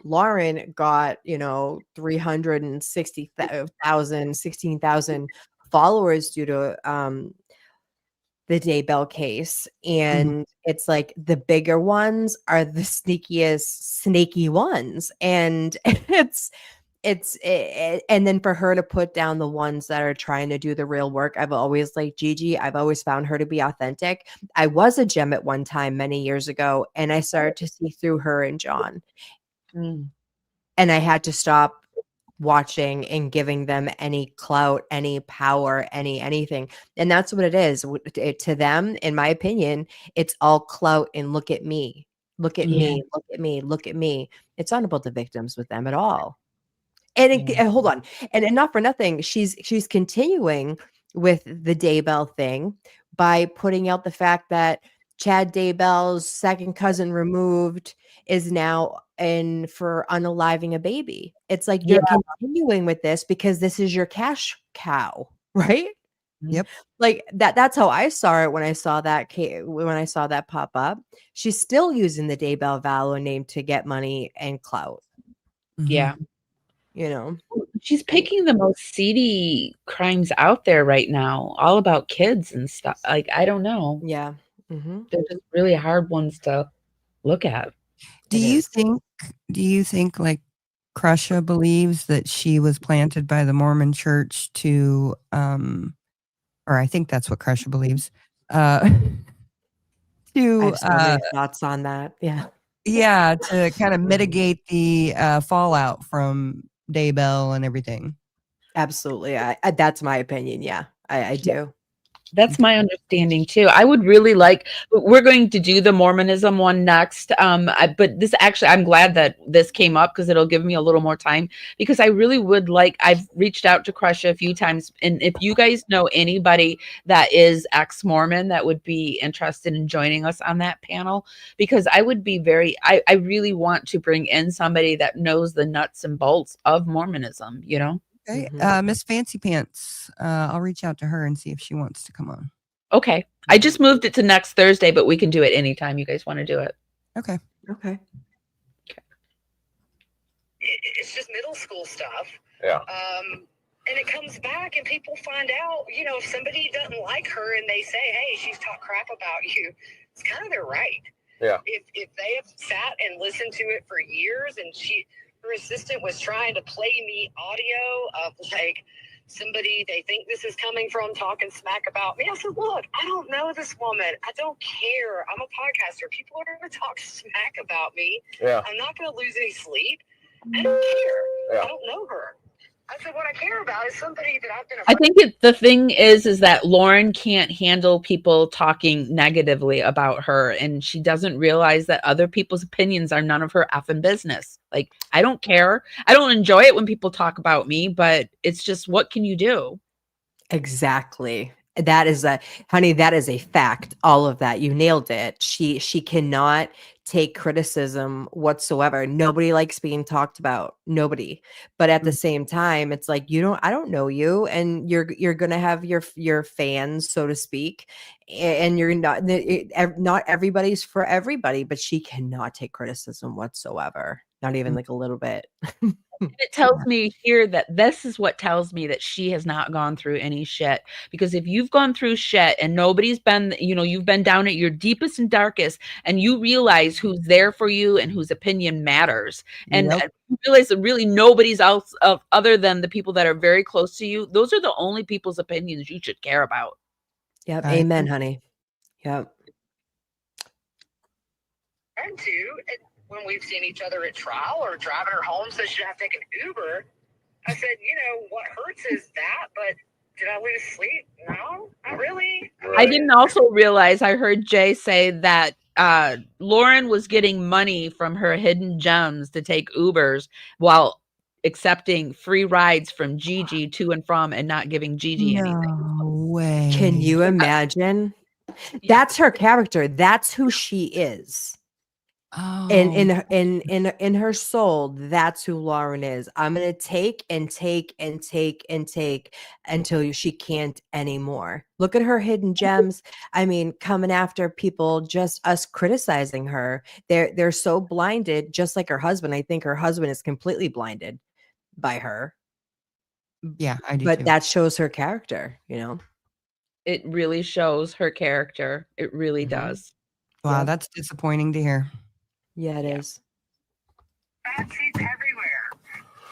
Lauren got, 360,000, 16,000 followers due to the Daybell case. And it's like the bigger ones are the snaky ones. And and then for her to put down the ones that are trying to do the real work. I've always liked GiGi. I've always found her to be authentic. I was a gem at one time many years ago, and I started to see through her and John. And I had to stop watching and giving them any clout, any power, anything. And that's what it is. To them, in my opinion, it's all clout and look at me. Look at me, look at me, look at me. It's not about the victims with them at all. And hold on. And not for nothing, she's continuing with the Daybell thing by putting out the fact that Chad Daybell's second cousin removed is now in for unaliving a baby. It's like you're continuing with this because this is your cash cow, right? Yep. Like that's how I saw it when I saw that pop up. She's still using the Daybell Vallow name to get money and clout. Yeah. She's picking the most seedy crimes out there right now, all about kids and stuff. Like, I don't know. Yeah. They're just really hard ones to look at. Do you think like Crusha believes that she was planted by the Mormon church to, or I think that's what Crusha believes, I to have so many thoughts on that. Yeah. yeah, to kind of mitigate the fallout from Daybell and everything. Absolutely. That's my opinion. Yeah, I do. That's my understanding too. I would really like, we're going to do the Mormonism one next. But this actually, I'm glad that this came up because it'll give me a little more time, because I really would like, I've reached out to Crusha a few times. And if you guys know anybody that is ex-Mormon that would be interested in joining us on that panel, because I would be I really want to bring in somebody that knows the nuts and bolts of Mormonism, you know? Okay, Mhm. Miss Fancy Pants. I'll reach out to her and see if she wants to come on. Okay. I just moved it to next Thursday, but we can do it anytime you guys want to do it. Okay. Okay. It's just middle school stuff. Yeah. And it comes back and people find out, you know, if somebody doesn't like her and they say, hey, she's talked crap about you, it's kind of their right. Yeah. If they have sat and listened to it for years, and her assistant was trying to play me audio of like somebody they think this is coming from talking smack about me. I said, look, I don't know this woman. I don't care. I'm a podcaster. People are going to talk smack about me. Yeah. I'm not going to lose any sleep. I don't care. Yeah. I don't know her. I said, what I care about is somebody that I've been I think the thing is that Lauren can't handle people talking negatively about her, and she doesn't realize that other people's opinions are none of her effing business. Like, I don't care. I don't enjoy it when people talk about me, but it's just, what can you do? Exactly. That is honey, that is a fact. All of that. You nailed it. She cannot take criticism whatsoever. Nobody likes being talked about. Nobody. But at the same time, it's like, I don't know you, and you're going to have your fans, so to speak, and you're not everybody's for everybody, but she cannot take criticism whatsoever. Not even like a little bit. It tells me here that this is what tells me that she has not gone through any shit. Because if you've gone through shit and nobody's been, you've been down at your deepest and darkest, and you realize who's there for you and whose opinion matters, and Yep. you realize that really nobody's else other than the people that are very close to you, those are the only people's opinions you should care about. Yep. I Amen, agree. honey. Yep. And two, when we've seen each other at trial or driving her home so she didn't have to take an Uber, I said, what hurts is that, but did I lose sleep? No, not really. I didn't also realize, I heard Jay say that Lauren was getting money from her hidden gems to take Ubers while accepting free rides from GiGi to and from, and not giving GiGi anything. No way. Can you imagine? That's her character. That's who she is. Oh. In her soul, that's who Lauren is. I'm gonna take and take and take and take until she can't anymore. Look at her hidden gems. I mean, coming after people, just us criticizing her. They're so blinded, just like her husband. I think her husband is completely blinded by her. Yeah, I do But too. that shows her character, It really shows her character. It really does. Wow, Yep. that's disappointing to hear. Yeah, it is. Bad seats everywhere.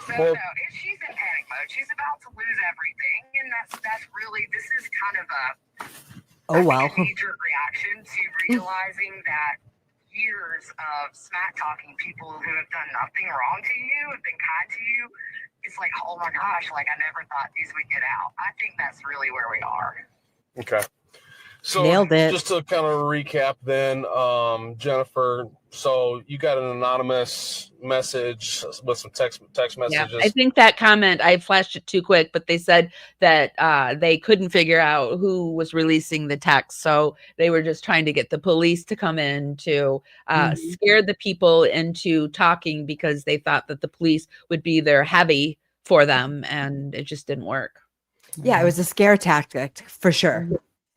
So Well- no, if she's in panic mode, she's about to lose everything, and that's really, this is kind of Oh wow. a knee-jerk reaction to realizing that years of smack talking people who have done nothing wrong to you, have been kind to you. It's like, oh my gosh, like I never thought these would get out. I think that's really where we are. Okay. So Nailed it. just to kind of recap then, Jennifer, so you got an anonymous message with some text Yeah, messages. I think that comment, I flashed it too quick, but they said that they couldn't figure out who was releasing the text. So they were just trying to get the police to come in to scare the people into talking, because they thought that the police would be there heavy for them, and it just didn't work. Yeah, it was a scare tactic for sure.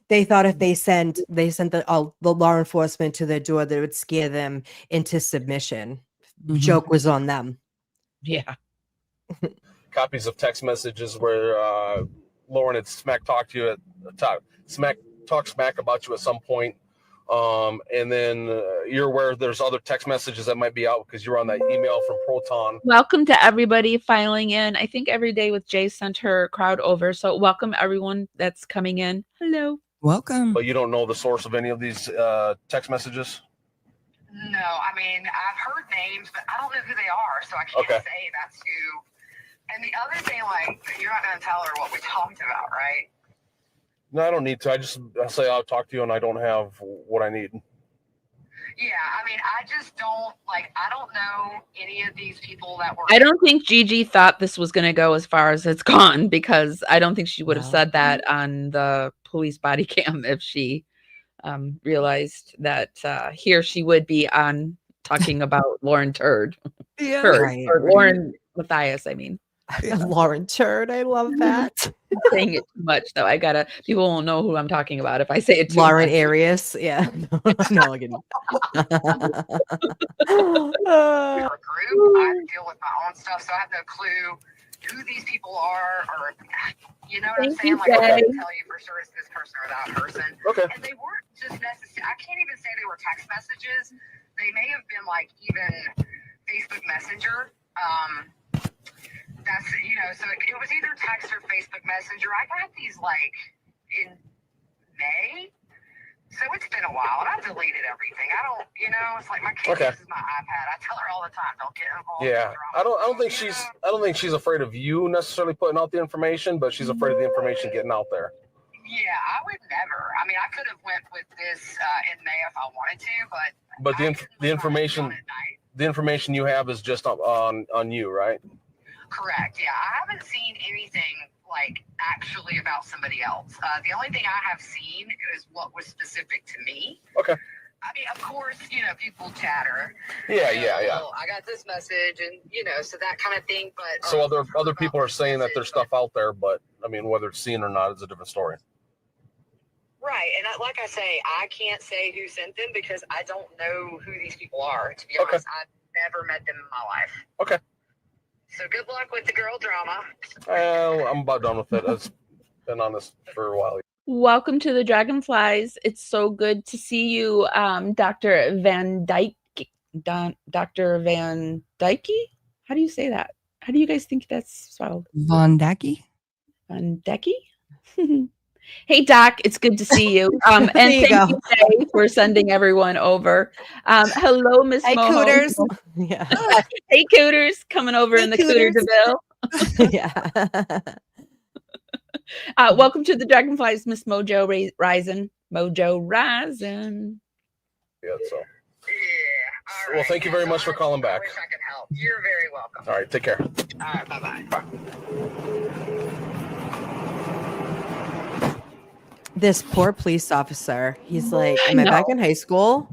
They thought if they sent the law enforcement to their door, that it would scare them into submission. Joke was on them. Yeah. Copies of text messages where Lauren had talked smack about you at some point. And then you're aware there's other text messages that might be out because you're on that email from Proton. Welcome to everybody filing in. I think Every Day with Jay sent her crowd over. So welcome everyone that's coming in. Hello. Welcome. But you don't know the source of any of these text messages? No, I mean, I've heard names, but I don't know who they are, so I can't say that's who. And the other thing, like, you're not going to tell her what we talked about, right? No, I don't need to. I say I'll talk to you, and I don't have what I need. Yeah, I mean, I just don't, like, I don't know any of these people that were... I don't think GiGi thought this was going to go as far as it's gone, because I don't think she would have said that on the police body cam if she realized that here she would be on talking about Lauren Turd. Yeah. Or Lauren Matthias, I mean. Lauren Turd, I love that. I'm saying it too much, though. People won't know who I'm talking about if I say it too Lauren much. Arias, yeah. No, I didn't. group, I deal with my own stuff, so I have no clue who these people are, or you know what I'm saying? Like, I can't tell you for sure it's this person or that person. Okay. And they weren't just necessarily, I can't even say they were text messages. They may have been like even Facebook Messenger. That's, you know, so it was either text or Facebook Messenger. I got these like in May. So it's been a while, and I've deleted everything. I don't, you know, it's like my kid uses my iPad. I tell her all the time, don't get involved. Yeah, I don't think she's afraid of you necessarily putting out the information, but she's afraid of the information getting out there. Yeah, I would never. I mean, I could have went with this in May if I wanted to, but the information you have is just on you, right? Correct. Yeah, I haven't seen anything like actually about somebody else. The only thing I have seen is what was specific to me. Okay. I mean, of course, you know, people chatter. Yeah. Well, I got this message, and you know, so that kind of thing. But so other people are saying that there's stuff out there, but I mean, whether it's seen or not is a different story. Right, and like I say, I can't say who sent them because I don't know who these people are. To be honest, I've never met them in my life. Okay. So good luck with the girl drama. Well, I'm about done with it. I've been on this for a while. Welcome to the Dragonflies. It's so good to see you, Dr. Van Dyke. Dr. Van Dyke? How do you say that? How do you guys think that's spelled? Von Dyke? Van Dyke? Hey, Doc, it's good to see you. And thank you, Jay, for sending everyone over. Hello, Miss Hey, Moho. Cooters. Yeah. Hey, Cooters, coming over in the Cooter DeVille. Yeah. Welcome to the Dragonflies, Miss Mojo Rising. Mojo Rising. Yeah, so. Yeah. Well, thank you very much for calling back. I wish I could help. You're very welcome. All right, take care. All right, bye-bye. Bye. This poor police officer. He's like, am I back in high school?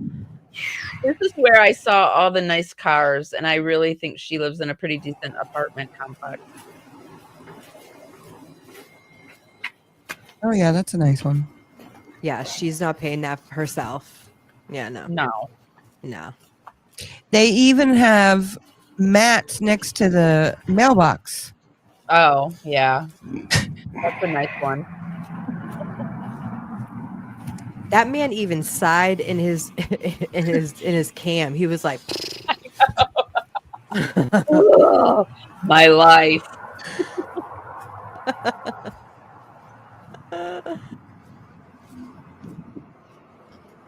This is where I saw all the nice cars, and I really think she lives in a pretty decent apartment complex. Oh, yeah, that's a nice one. Yeah, she's not paying that for herself. Yeah, no. They even have mats next to the mailbox. Oh, yeah. That's a nice one. That man even sighed in his cam. He was like, oh, my life.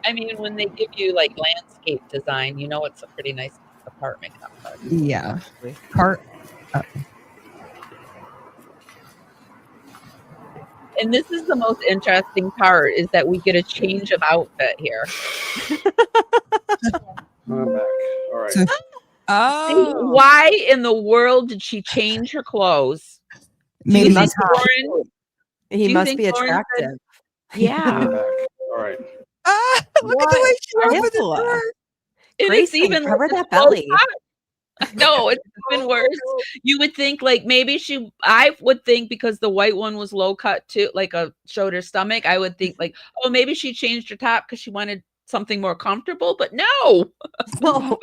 I mean, when they give you like landscape design, you know it's a pretty nice apartment complex. Yeah. And this is the most interesting part, is that we get a change of outfit here. I'm back. All right. Oh. Why in the world did she change her clothes? Maybe he must be attractive. Yeah. All right. Look at the way she opened the door. It's even cover that belly. No, it's even worse. You would think like maybe I would think because the white one was low cut too, like showed her stomach. I would think like, oh, maybe she changed her top because she wanted something more comfortable. But no. No.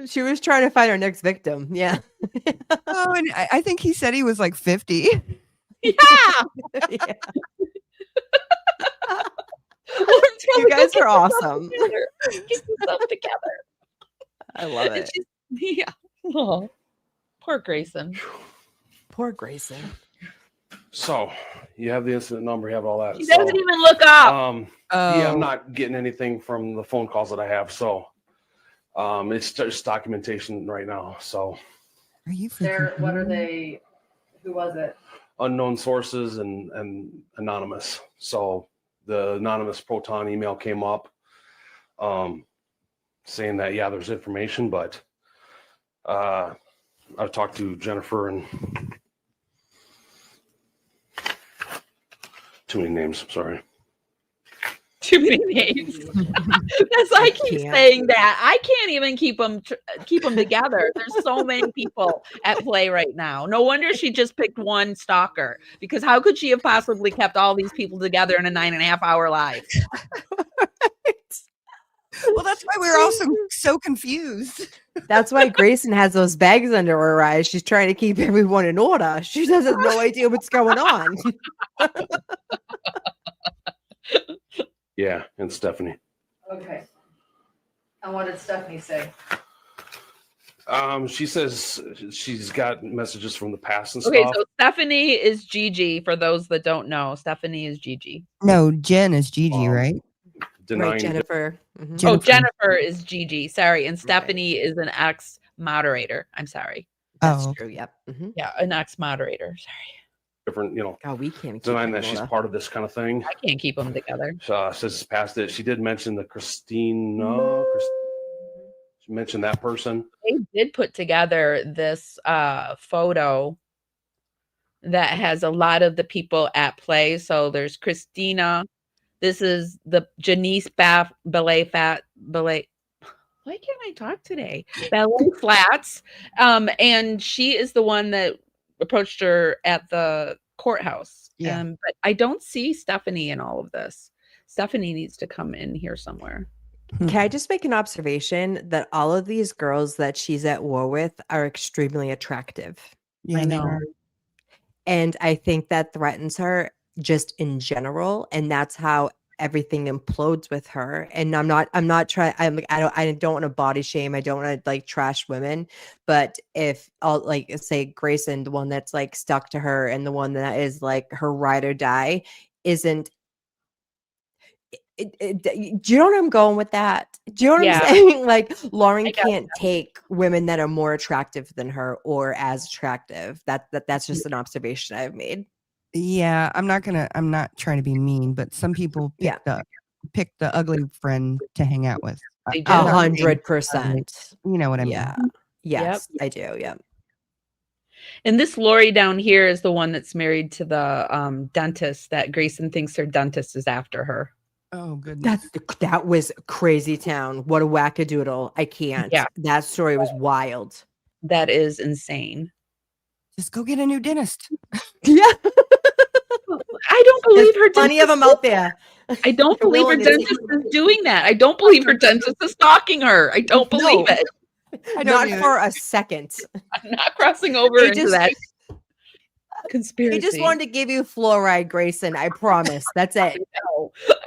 She was trying to find her next victim. Yeah. Oh, and I think he said he was like 50. Yeah. Yeah. You guys are awesome. Get yourself together. I love it. Yeah. Oh, poor Grayson. Poor Grayson. So, You have the incident number. You have all that. She doesn't even look up. Yeah, I'm Oh. not getting anything from the phone calls that I have. So it's just documentation right now. So Are you What are freaking they? Who was it? unknown sources and anonymous. So the anonymous Proton email came up saying that, yeah, there's information, but I've talked to Jennifer and too many names. Sorry. Too many names. That's I keep can't. saying that. I can't even keep them together. There's so many people at play right now. No wonder she just picked one stalker, because how could she have possibly kept all these people together in a 9.5 hour live? Well, that's why we're all so confused. That's why Grayson has those bags under her eyes. She's trying to keep everyone in order. She has no idea what's going on. Yeah, and Stephanie. Okay. And what did Stephanie say? She says she's got messages from the past and Okay, stuff. so Stephanie is GiGi. For those that don't know, Stephanie is GiGi. No, Jen is GiGi, right? Denying Right, Jennifer. Mhm. Oh, Jennifer. Jennifer is GiGi. Sorry, and Stephanie is an ex moderator. I'm sorry. That's Oh. true. Yep. Mhm. Yeah, an ex moderator. Sorry, different, God, we can't keep denying them that she's order. part of this kind of thing. I can't keep them together. Says it's past it. She did mention the Christina. She mentioned that person. They did put together this photo that has a lot of the people at play. So there's Christina. This is the Janice Ballet. Why can't I talk today? Ballet Flats. And she is the one that approached her at the courthouse. Yeah. But I don't see Stephanie in all of this. Stephanie needs to come in here somewhere. Can I just make an observation that all of these girls that she's at war with are extremely attractive? Yeah, I they know. are. And I think that threatens her just in general. And that's how everything implodes with her. And I don't want to body shame. I don't want to like trash women. But if I'll like say Grayson, the one that's like stuck to her and the one that is like her ride or die, isn't. Do you know where I'm going with that? Do you know what Yeah. I'm saying? Like Lauren I got can't take women that are more attractive than her or as attractive. That's just an observation I've made. Yeah, I'm not trying to be mean, but some people pick the ugly friend to hang out with. They do. 100%. You know what I mean? Yeah. Yes, I do. Yeah. And this Lori down here is the one that's married to the dentist that Grayson thinks her dentist is after her. Oh goodness. That was crazy town. What a wackadoodle. I can't. Yeah. That story was wild. That is insane. Just go get a new dentist. Yeah. I don't believe her Plenty of dentist. them out there. I don't They're believe her willing to dentist is doing that. I don't believe her dentist is stalking her. I don't believe it. Not for a second. I'm not crossing over They into just- that conspiracy. He just wanted to give you fluoride, Grayson. I promise. That's it.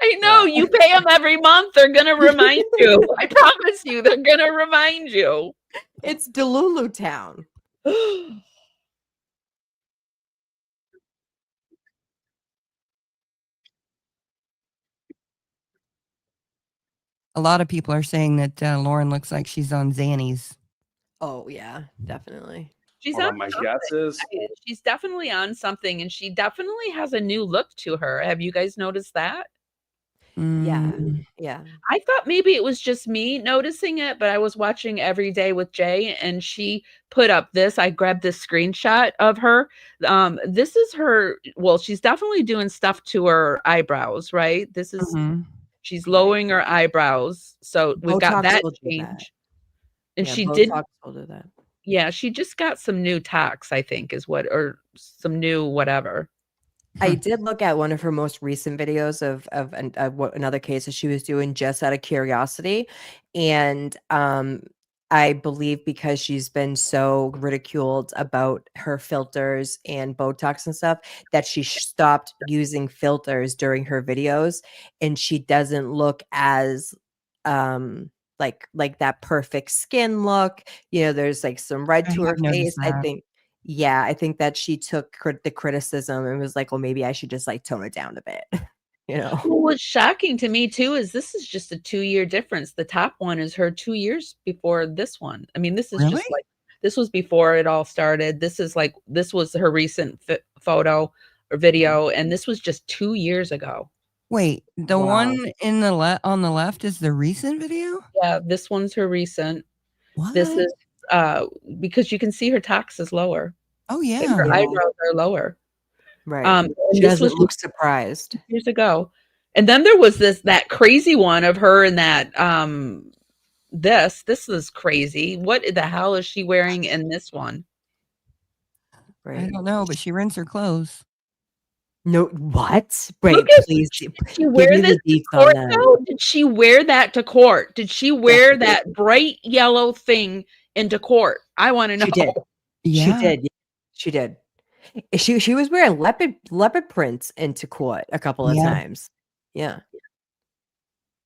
I know. You pay them every month. They're going to remind you. I promise you, they're going to remind you. It's Delulu town. A lot of people are saying that Lauren looks like she's on Xannies. Oh yeah, definitely. She's Hold on on, my something. guess is She's definitely on something, and she definitely has a new look to her. Have you guys noticed that? Yeah. Mm, Yeah. I thought maybe it was just me noticing it, but I was watching Every Day with Jay, and she put up this. I grabbed this screenshot of her. This is her. Well, she's definitely doing stuff to her eyebrows, right? This is mhm. she's lowering her eyebrows, so we've got Botox that will do change. that. And Yeah, she did. Botox will do that. Yeah, she just got some new tox, I think, is what, or some new whatever. I did look at one of her most recent videos of what another case that she was doing just out of curiosity, and I believe because she's been so ridiculed about her filters and Botox and stuff that she stopped using filters during her videos, and she doesn't look as like that perfect skin look. You know, there's like some red I to her have noticed face. I that. think. Yeah, I think that she took the criticism and was like, well, maybe I should just like tone it down a bit. You know, Well, what's shocking to me too is this is just a 2-year difference. The top one is her 2 years before this one. I mean, this is Really? just like this was before it all started. This was her recent photo or video, and this was just 2 years ago. Wait, the Wow. one in the on the left is the recent video? Yeah, this one's her recent. What? This is because you can see her tox is lower. Oh And yeah. her Yeah. eyebrows are lower. Right. And She this doesn't was look surprised. years ago. And then there was that crazy one of her in that this is crazy. What the hell is she wearing in this one? I Right. don't know, but she rents her clothes. No, what? Wait, Look at- please Did she give wear me this the to deets on court that. though? Did she wear that to court? Did she wear that bright yellow thing into court? I want to know. She did. Yeah. She did. She did. She was wearing leopard prints into court a couple of Yeah. times. Yeah.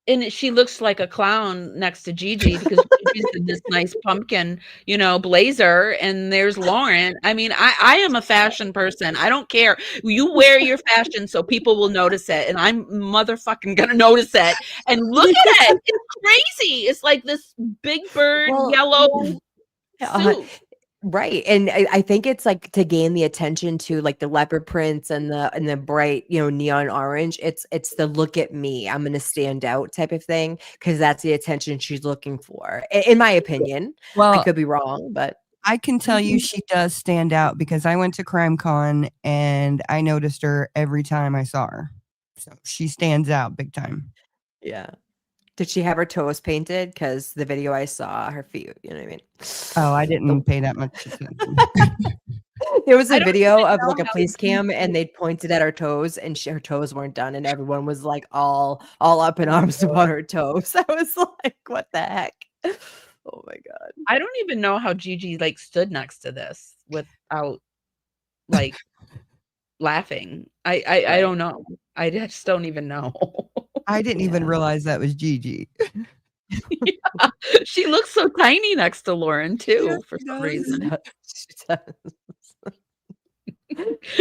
And she looks like a clown next to GiGi because Gigi's in this nice pumpkin, blazer, and there's Lauren. I mean, I am a fashion person. I don't care. You wear your fashion so people will notice it, and I'm motherfucking gonna notice it. And look at it. It's crazy. It's like this Big Bird Well, yellow suit. Right. And I think it's like to gain the attention to like the leopard prints and the bright, neon orange. It's the look at me, I'm gonna stand out type of thing, because that's the attention she's looking for, in my opinion. I Well, could be wrong, but I can tell you she does stand out because I went to CrimeCon and I noticed her every time I saw her. So she stands out big time. yeah. Did she have her toes painted? Because the video I saw, her feet, you know what I mean? Oh, I didn't pay that much attention. There was I a don't video even of know like a how police cam, and they pointed at her toes, and her toes weren't done, and everyone was like all up in arms about her toes. I was like, what the heck? Oh my god! I don't even know how GiGi like stood next to this without like laughing. I don't know. I just don't even know. I didn't even Yeah. realize that was GiGi. Yeah. She looks so tiny next to Lauren too, Yes, for she some does. reason. She does.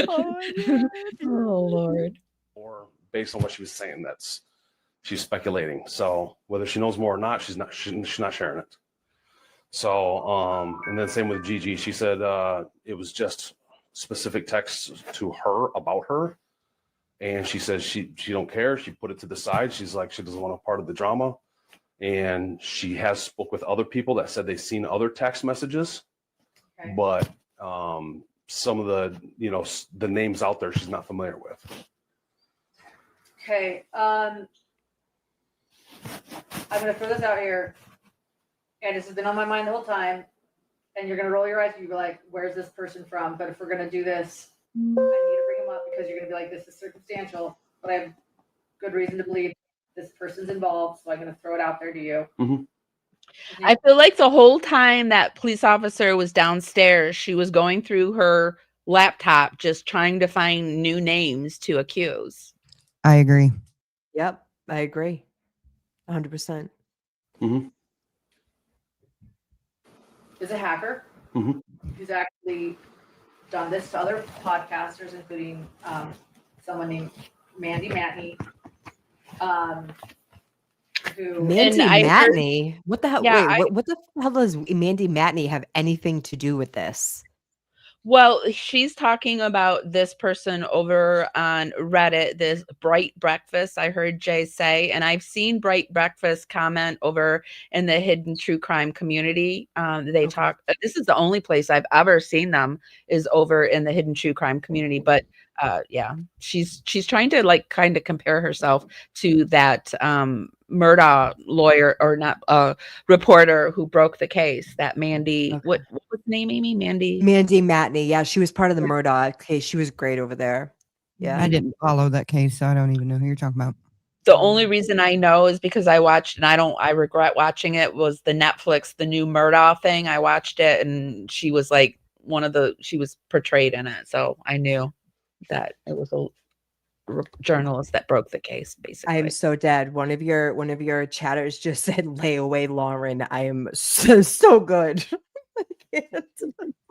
Oh my God. Oh Lord. Or based on what she was saying, she's speculating. So whether she knows more or not, she's not sharing it. So and then same with GiGi. She said it was just specific texts to her about her, and she says she don't care. She put it to the side. She's like, she doesn't want a part of the drama, and she has spoke with other people that said they've seen other text messages, Okay. but some of the names out there she's not familiar with. Okay, I'm gonna throw this out here, and this has been on my mind the whole time. And you're gonna roll your eyes, and you'll be like, "Where's this person from?" But if we're gonna do this, I need to bring them up because you're gonna be like, "This is circumstantial," but I have good reason to believe this person's involved. So I'm gonna throw it out there to you. Mm-hmm. I feel like the whole time that police officer was downstairs, she was going through her laptop just trying to find new names to accuse. I agree. Yep, I agree. 100%. Mm-hmm. Is a hacker Mhm. who's actually done this to other podcasters, including someone named Mandy Matney. Who Mandy I heard- Matney? What the hell? Yeah, Wait, what the hell does Mandy Matney have anything to do with this? Well, she's talking about this person over on Reddit, this Bright Breakfast, I heard Jay say, and I've seen Bright Breakfast comment over in the hidden true crime community. They talk, this is the only place I've ever seen them is over in the hidden true crime community. But yeah, she's trying to like kind of compare herself to that Murdaugh lawyer or not reporter who broke the case, that Mandy, Okay. what was the name, Amy? Mandy Matney. Yeah, she was part of the Murdaugh case. She was great over there. Yeah. I didn't follow that case, so I don't even know who you're talking about. The only reason I know is because I watched, and I regret watching it, was the Netflix, the new Murdaugh thing. I watched it and she was like she was portrayed in it. So I knew that it was a journalist that broke the case, basically. I am so dead. One of your chatters just said, "Lay away, Lauren." I am so good. I can't.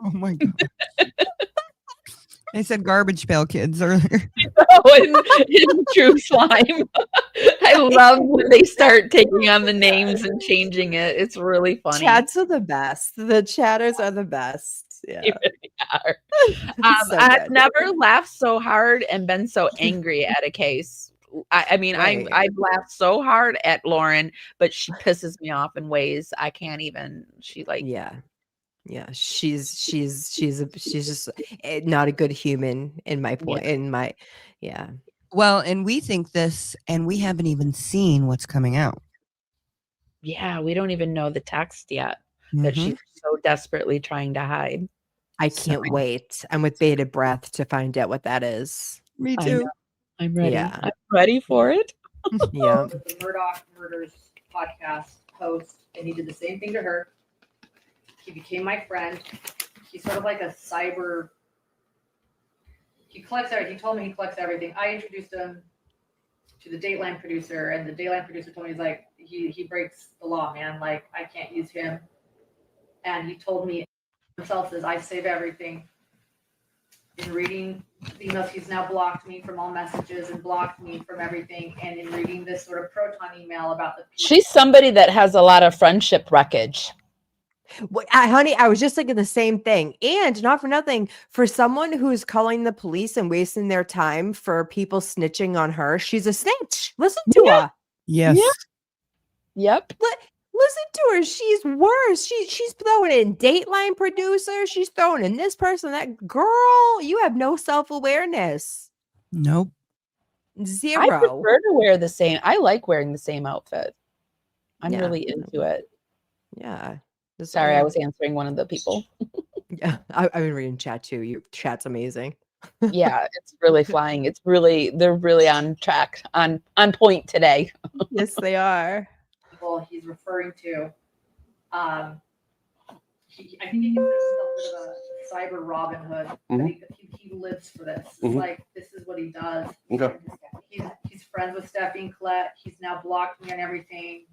Oh my god. I said garbage pail kids earlier. Oh, and true slime. I love when they start taking on the names and changing it. It's really funny. Chats are the best. The chatters are the best. Yeah. They really are. So I've good. never laughed so hard and been so angry at a case. I mean, Right. I've laughed so hard at Lauren, but she pisses me off in ways I can't even. She like, Yeah. She's just not a good human in my point. Yeah. Well, and we think this, and we haven't even seen what's coming out. yeah, we don't even know the text yet that she's so desperately trying to hide. I can't wait. I'm with bated breath to find out what that is. Me I too. know. I'm ready. Yeah. I'm ready for it. Yeah. The Murdoch Murders podcast host, and he did the same thing to her. He became my friend. He's sort of like a cyber. He collects everything. He told me he collects everything. I introduced him to the Dateline producer, and the Dateline producer told me, he's like, he breaks the law, man. Like, I can't use him. And he told me himself, says, I save everything. In reading the emails, he's now blocked me from all messages and blocked me from everything. And in reading this sort of Proton email about the She's somebody that has a lot of friendship wreckage. Honey, I was just thinking the same thing. And not for nothing, for someone who's calling the police and wasting their time for people snitching on her, she's a snitch. Listen to her. Yes. Yep. Listen to her. She's worse. She's throwing in Dateline producer. She's throwing in this person, that girl. You have no self-awareness. Nope. Zero. I prefer to wear the same. I like wearing the same outfit. I'm Yeah. really into it. Yeah. Sorry, I was answering one of the people. Yeah, I've been reading chat too. Your chat's amazing. Yeah, it's really flying. They're really on track, on point today. Yes, they are. people he's referring to. I think he considers himself a bit of a cyber Robin Hood. But he lives for this. It's like, this is what he does. Okay. He's friends with Stephanie and Colette. He's now blocked me on everything.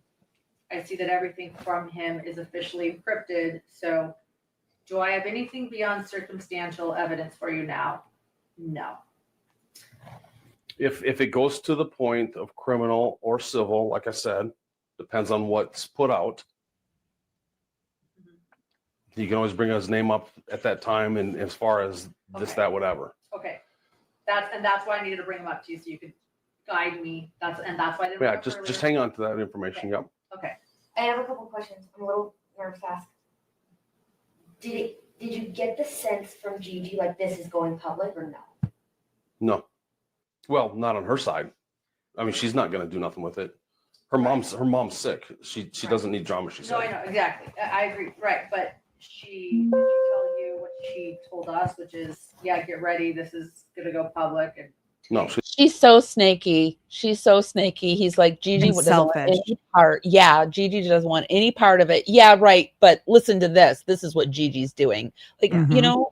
I see that everything from him is officially encrypted. So do I have anything beyond circumstantial evidence for you now? No. If it goes to the point of criminal or civil, like I said, depends on what's put out. You can always bring his name up at that time, and as far as this, that, whatever. Okay. That's why I needed to bring him up to you, so you could guide me. That's why they were Just hang on to that information. Okay. Yep. Okay. I have a couple questions. I'm a little nervous to ask. Did you get the sense from GiGi like this is going public or no? No. Well, not on her side. I mean, she's not going to do nothing with it. Her mom's sick. She doesn't need drama. She said. No, I know exactly. I agree. Right, but did she tell you what she told us, which is, yeah, get ready. This is gonna go public. And No, She's so snaky. He's like, GiGi doesn't want selfish. any part. Yeah, GiGi doesn't want any part of it. Yeah, right. But listen to this. This is what GiGi's doing. Like, you know,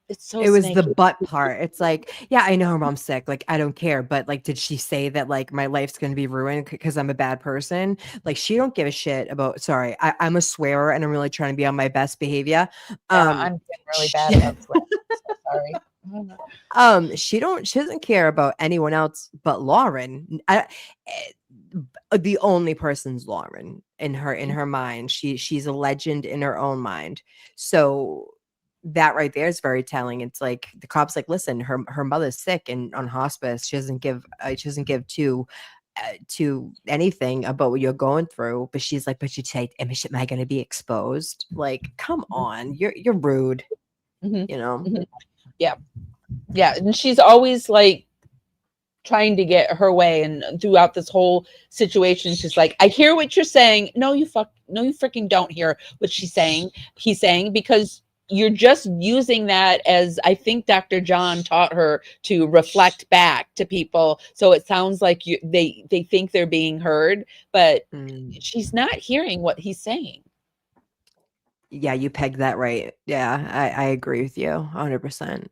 it's so. It was snaky. the butt part. It's like, yeah, I know her mom's sick. Like, I don't care. But like, did she say that like my life's going to be ruined because I'm a bad person? Like, she don't give a shit about. Sorry, I'm a swearer and I'm really trying to be on my best behavior. I'm getting really bad at that. So sorry. She doesn't care about anyone else but Lauren. The only person's Lauren in her mind. She's a legend in her own mind. So that right there is very telling. It's like the cops like, listen, her mother's sick and on hospice. She doesn't give to anything about what you're going through. But she's like, but you say, am I going to be exposed? Like, come on, you're rude. You know. Yeah. And she's always like trying to get her way. And throughout this whole situation, she's like, I hear what you're saying. No, you freaking don't hear what he's saying, because you're just using that as, I think Dr. John taught her to reflect back to people. So it sounds like they think they're being heard, but she's not hearing what he's saying. Yeah, you pegged that right. Yeah, I agree with you 100%.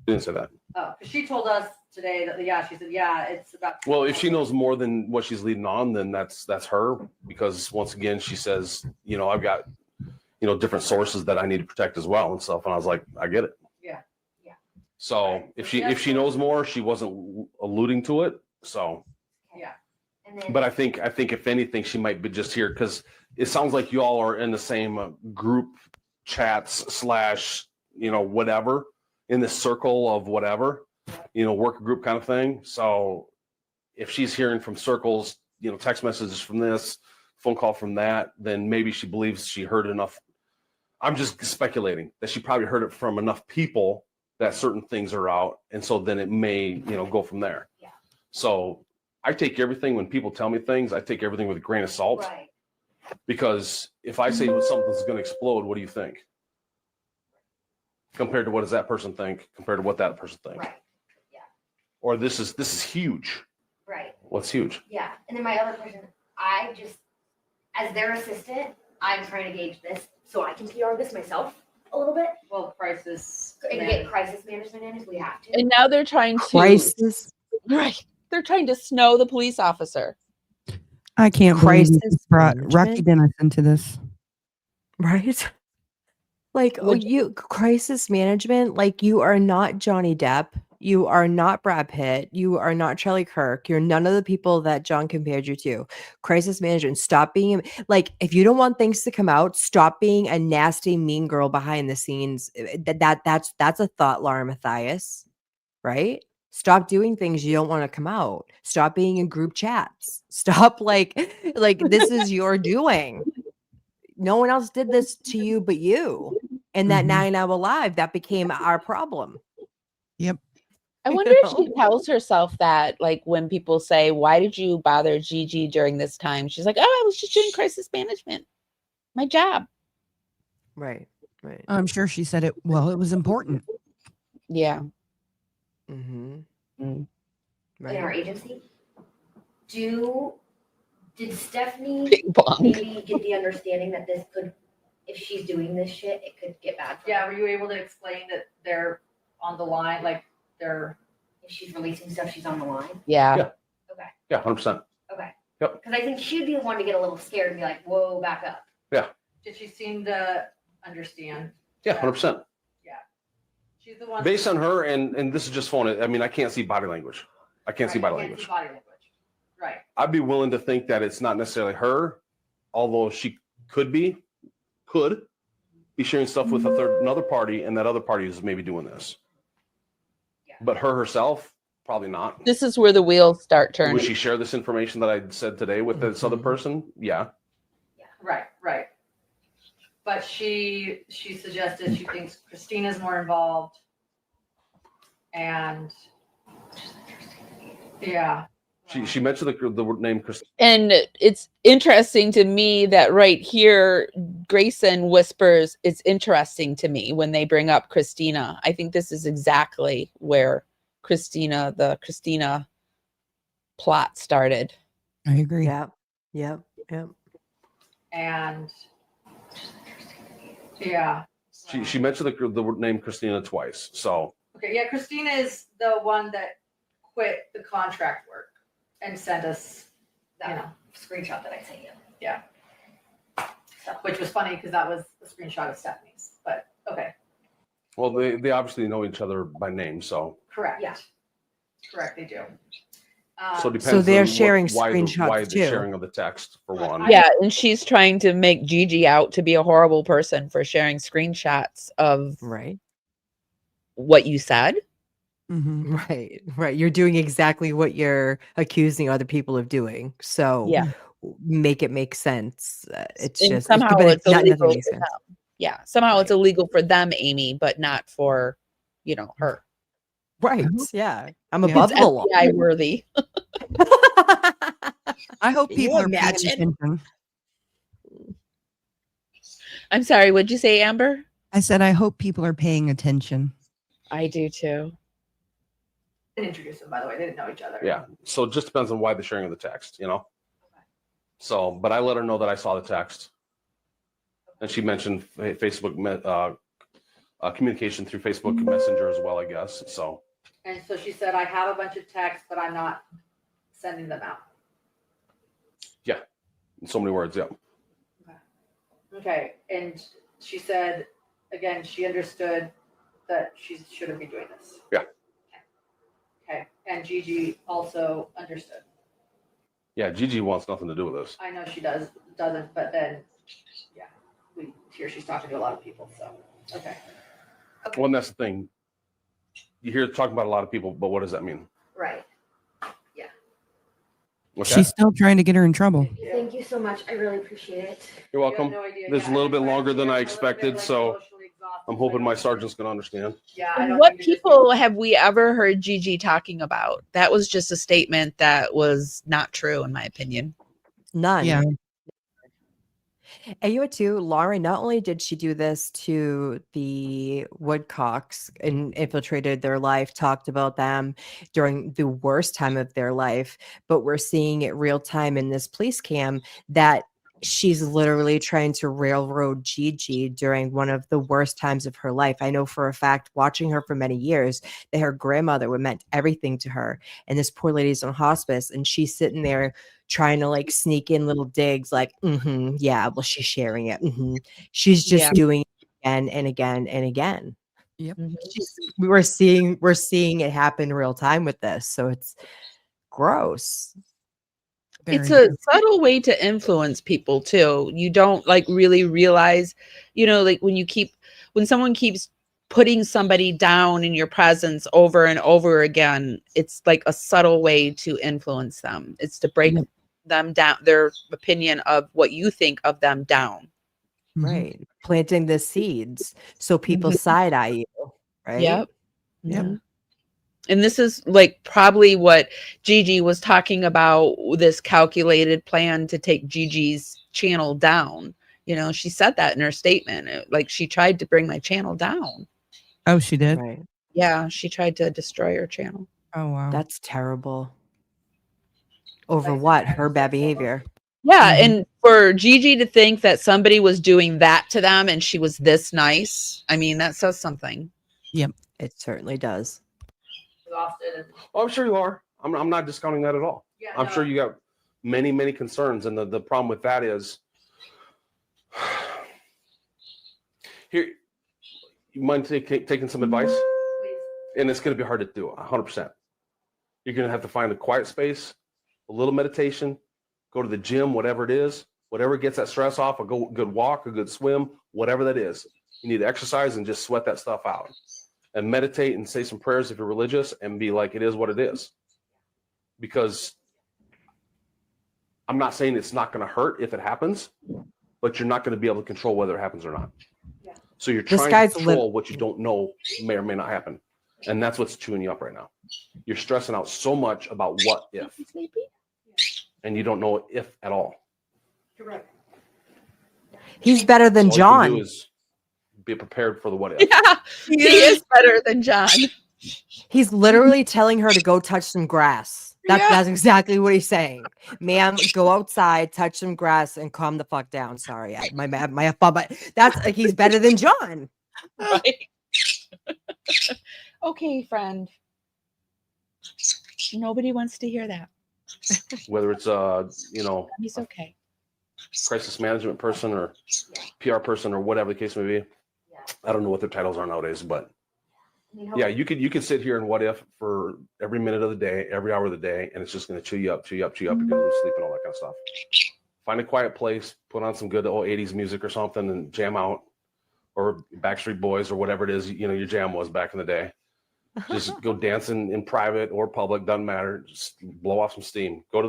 Didn't say that. Oh, because she told us today that she said, yeah, it's about. Well, if she knows more than what she's leading on, then that's her. Because once again, she says, I've got, different sources that I need to protect as well and stuff. And I was like, I get it. Yeah. Yeah. So Right. if she knows more, she wasn't alluding to it. So, Yeah. And then, but I think if anything, she might be just here because it sounds like you all are in the same group chats / whatever, in this circle of whatever, work group kind of thing. So if she's hearing from circles, text messages from this, phone call from that, then maybe she believes she heard enough. I'm just speculating that she probably heard it from enough people that certain things are out. And so then it may, go from there. Yeah. So I take everything, when people tell me things, I take everything with a grain of salt. right. Because if I say something's going to explode, what do you think? Compared to what does that person think? Compared to what that person thinks? Right. Or this is huge. Right. What's huge? Yeah. And then my other question, I just, as their assistant, I'm trying to gauge this so I can PR this myself a little bit. Well, crisis. And get crisis management in if we have to. And now they're trying to Crisis. right. They're trying to snow the police officer. I can't believe you Crisis brought management? Rocky Dennis into this. Right? Like, Would- you crisis management, like you are not Johnny Depp. You are not Brad Pitt. You are not Charlie Kirk. You're none of the people that John compared you to. Crisis management. Stop being like, if you don't want things to come out, stop being a nasty, mean girl behind the scenes. That's a thought, Laura Matthias. Right? Stop doing things you don't want to come out. Stop being in group chats. Stop like this is your doing. No one else did this to you but you. And that Mhm. 9-hour live, that became our problem. Yep. I wonder if she tells herself that, like, when people say, "Why did you bother GiGi during this time?" She's like, "Oh, I was just doing crisis management. My job." Right. Right. I'm sure she said it. Well, it was important. Yeah. Mm-hmm. Mm. In our agency, did Stephanie Big bong. maybe get the understanding that this could, if she's doing this shit, it could get bad for Yeah, her? were you able to explain that they're on the line, like they're If she's releasing stuff, she's on the line. Yeah. Yeah. Okay. Yeah, 100%. Okay. Yep. Because I think she'd be the one to get a little scared and be like, "Whoa, back up." did she seem to understand? Yeah, 100%. She's the one Based on her, and this is just phone. I mean, I can't see body language. I can't see Right, body you language. see body language. Right. I'd be willing to think that it's not necessarily her, although she could be sharing stuff with another party, and that other party is maybe doing this. Yeah. But her herself, probably not. This is where the wheels start turning. Would she share this information that I said today with this other person? Yeah. Right, right. But she suggested she thinks Christina's more involved. And yeah. She mentioned the name Christina. And it's interesting to me that right here, Grayson whispers, "It's interesting to me," when they bring up Christina. I think this is exactly where the Christina plot started. I agree. Yep. Yep. Yep. And yeah. She mentioned the name Christina twice. So Okay, yeah, Christina is the one that quit the contract work and sent us, That you know, screenshot that I sent you. Yeah. So, which was funny because that was a screenshot of Stephanie's. But okay, well, they obviously know each other by name. So correct. Yeah. Correct, they do. so it depends. So they're on sharing why screenshots the too. sharing of the text for one. Yeah, and she's trying to make GiGi out to be a horrible person for sharing screenshots of Right. what you said. Mm-hmm. Right. Right. You're doing exactly what you're accusing other people of doing. So Yeah. make it make sense. It's And just somehow but it's nothing illegal makes for sense. them. Yeah, somehow it's Right. illegal for them, Amy, but not for, her. Right. Yeah. I'm Yeah. above It's the law. FBI worthy. I hope Can people you are paying imagine? attention. I'm sorry, what'd you say, Amber? I said, I hope people are paying attention. I do too. Didn't introduce them, by the way. They didn't know each other. Yeah. So it just depends on why the sharing of the text, So, but I let her know that I saw the text. And she mentioned Facebook communication through Facebook Messenger as well, I guess. So, And so she said, I have a bunch of texts, but I'm not sending them out. in so many words, yeah. Okay. And she said, again, she understood that she shouldn't be doing this. Yeah. Okay. And GiGi also understood. Yeah, GiGi wants nothing to do with this. I know she doesn't, but then, yeah, we hear she's talking to a lot of people, so, okay. Well, and that's the thing. You hear talking about a lot of people, but what does that mean? Right. Okay. She's still trying to get her in trouble. Thank you so much. I really appreciate it. You're welcome. You have no idea. This is a little bit longer than I expected, so emotionally exhausted. I'm hoping my sergeant's going to understand. Yeah, I don't What think you're just- people have we ever heard GiGi talking about? That was just a statement that was not true, in my opinion. None. Yeah. And you know what, too, Lauren, not only did she do this to the Woodcocks and infiltrated their life, talked about them during the worst time of their life, but we're seeing it real time in this police cam that she's literally trying to railroad GiGi during one of the worst times of her life. I know for a fact, watching her for many years, that her grandmother would meant everything to her. And this poor lady's on hospice, and she's sitting there trying to like sneak in little digs like, yeah, well, she's sharing it. She's just Yeah. doing it again and again and again. Yep. We're seeing it happen real time with this. So it's gross. It's Very. a subtle way to influence people too. You don't like really realize, like when someone keeps putting somebody down in your presence over and over again, it's like a subtle way to influence them. It's to break them down, their opinion of what you think of them down. Right. Planting the seeds so people Mhm. side eye you. Right. Yep. Yep. Mhm. And this is like probably what GiGi was talking about, this calculated plan to take GiGi's channel down. She said that in her statement. Like she tried to bring my channel down. Oh, she did? Right. Yeah, she tried to destroy her channel. Oh, wow. That's terrible. Over Like, what? I Her just bad said so. behavior. Yeah, Mhm. and for GiGi to think that somebody was doing that to them and she was this nice, I mean, that says something. It certainly does. Exhausted and, Oh, I'm sure you are. I'm not discounting that at all. yeah, I'm no, sure you got many, many concerns. And the problem with that is here, you mind taking some advice? please. And it's going to be hard to do 100%. You're going to have to find a quiet space, a little meditation, go to the gym, whatever it is, whatever gets that stress off, a good walk, a good swim, whatever that is. You need to exercise and just sweat that stuff out and meditate and say some prayers if you're religious and be like, it is what it is. Because I'm not saying it's not going to hurt if it happens, but you're not going to be able to control whether it happens or not. Yeah. So you're This trying guy's to control what you don't know may or may not happen. And that's what's chewing you up right now. You're stressing out so much about what if, and you don't know if at all. Correct. He's better than All you can do John. is be prepared for the what if. Yeah, he is better than John. He's literally telling her to go touch some grass. That's exactly what he's saying. Ma'am, go outside, touch some grass, and calm the fuck down. Sorry, my but that's like he's better than John. Right? Okay, friend. Nobody wants to hear that. Whether it's He's okay. crisis management person or PR person or whatever the case may be. Yeah. I don't know what their titles are nowadays, but I mean, yeah, you could sit here and what if for every minute of the day, every hour of the day, and it's just going to chew you up. You're going to lose sleep and all that kind of stuff. Find a quiet place, put on some good old 80s music or something and jam out, or Backstreet Boys or whatever it is, your jam was back in the day. Just go dancing in private or public, doesn't matter. Just blow off some steam. Go to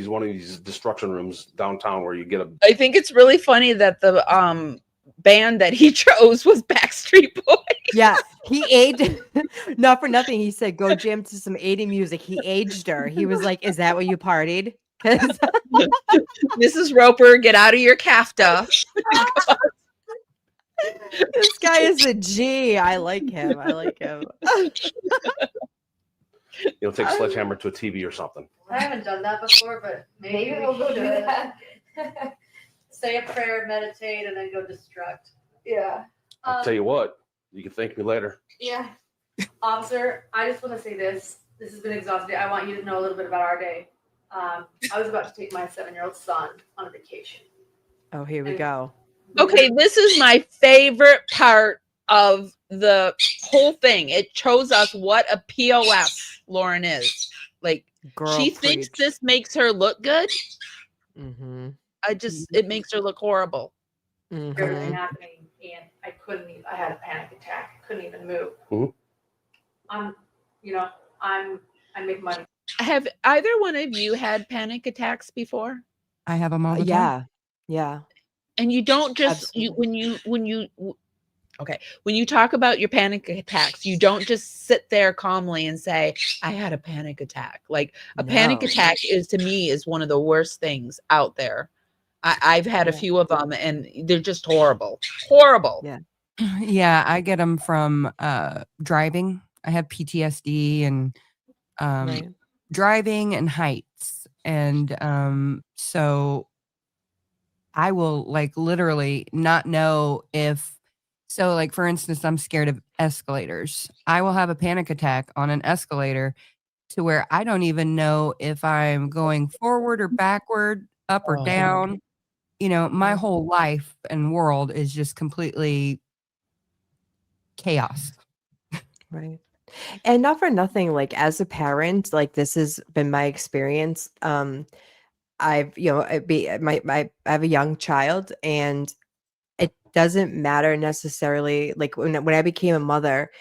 one of these destruction rooms downtown where you get a. I think it's really funny that the band that he chose was Backstreet Boys. Yeah, he aged. Not for nothing. He said, "Go jam to some 80 music." He aged her. He was like, "Is that what you partied?" 'Cause Mrs. Roper, get out of your kafta. this guy is a G. I like him. Take a sledgehammer to a TV or something. I haven't done that before, but maybe maybe we'll go do should. that. Say a prayer, meditate, and then go destruct. Yeah. I'll tell you what, you can thank me later. Yeah. Officer, I just want to say this. This has been exhausting. I want you to know a little bit about our day. I was about to take my 7-year-old son on a vacation. Oh, here we go. Okay, this is my favorite part of the whole thing. It shows us what a POS Lauren is. Like, Girl, she thinks preach. this makes her look good. Mm-hmm. It makes her look horrible. Everything Mm-hmm. happening, and I couldn't even. I had a panic attack. Couldn't even move. Mhm. I make money. Have either one of you had panic attacks before? I have them all the time. Yeah. And you don't just Absolutely. when you talk about your panic attacks, you don't just sit there calmly and say, I had a panic attack. Like, a panic No. attack is one of the worst things out there. I've had a Yeah. few of them, and they're just horrible. Horrible. Yeah. Yeah, I get them from driving. I have PTSD and Right. driving and heights. And so I will like literally not know if, so like for instance, I'm scared of escalators. I will have a panic attack on an escalator to where I don't even know if I'm going forward or backward, up or Oh. down. You know, my whole life and world is just completely chaos. Right. And not for nothing, like as a parent, like this has been my experience. I've, I have a young child, and it doesn't matter necessarily. Like when I became a mother,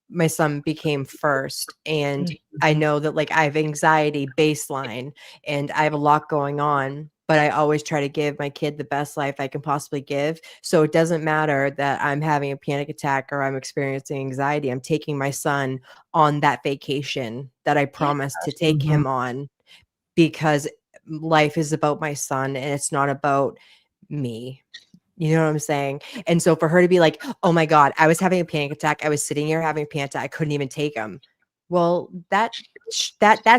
my son became first, and I know that like I have anxiety baseline, and I have a lot going on, but I always try to give my kid the best life I can possibly give. So it doesn't matter that I'm having a panic attack or I'm experiencing anxiety. I'm taking my son on that vacation that I promised to take him on, because life is about my son and it's not about me. You know what I'm saying? And so for her to be like, "Oh my God, I was having a panic attack. I was sitting here having a panic attack. I couldn't even take him." Well, that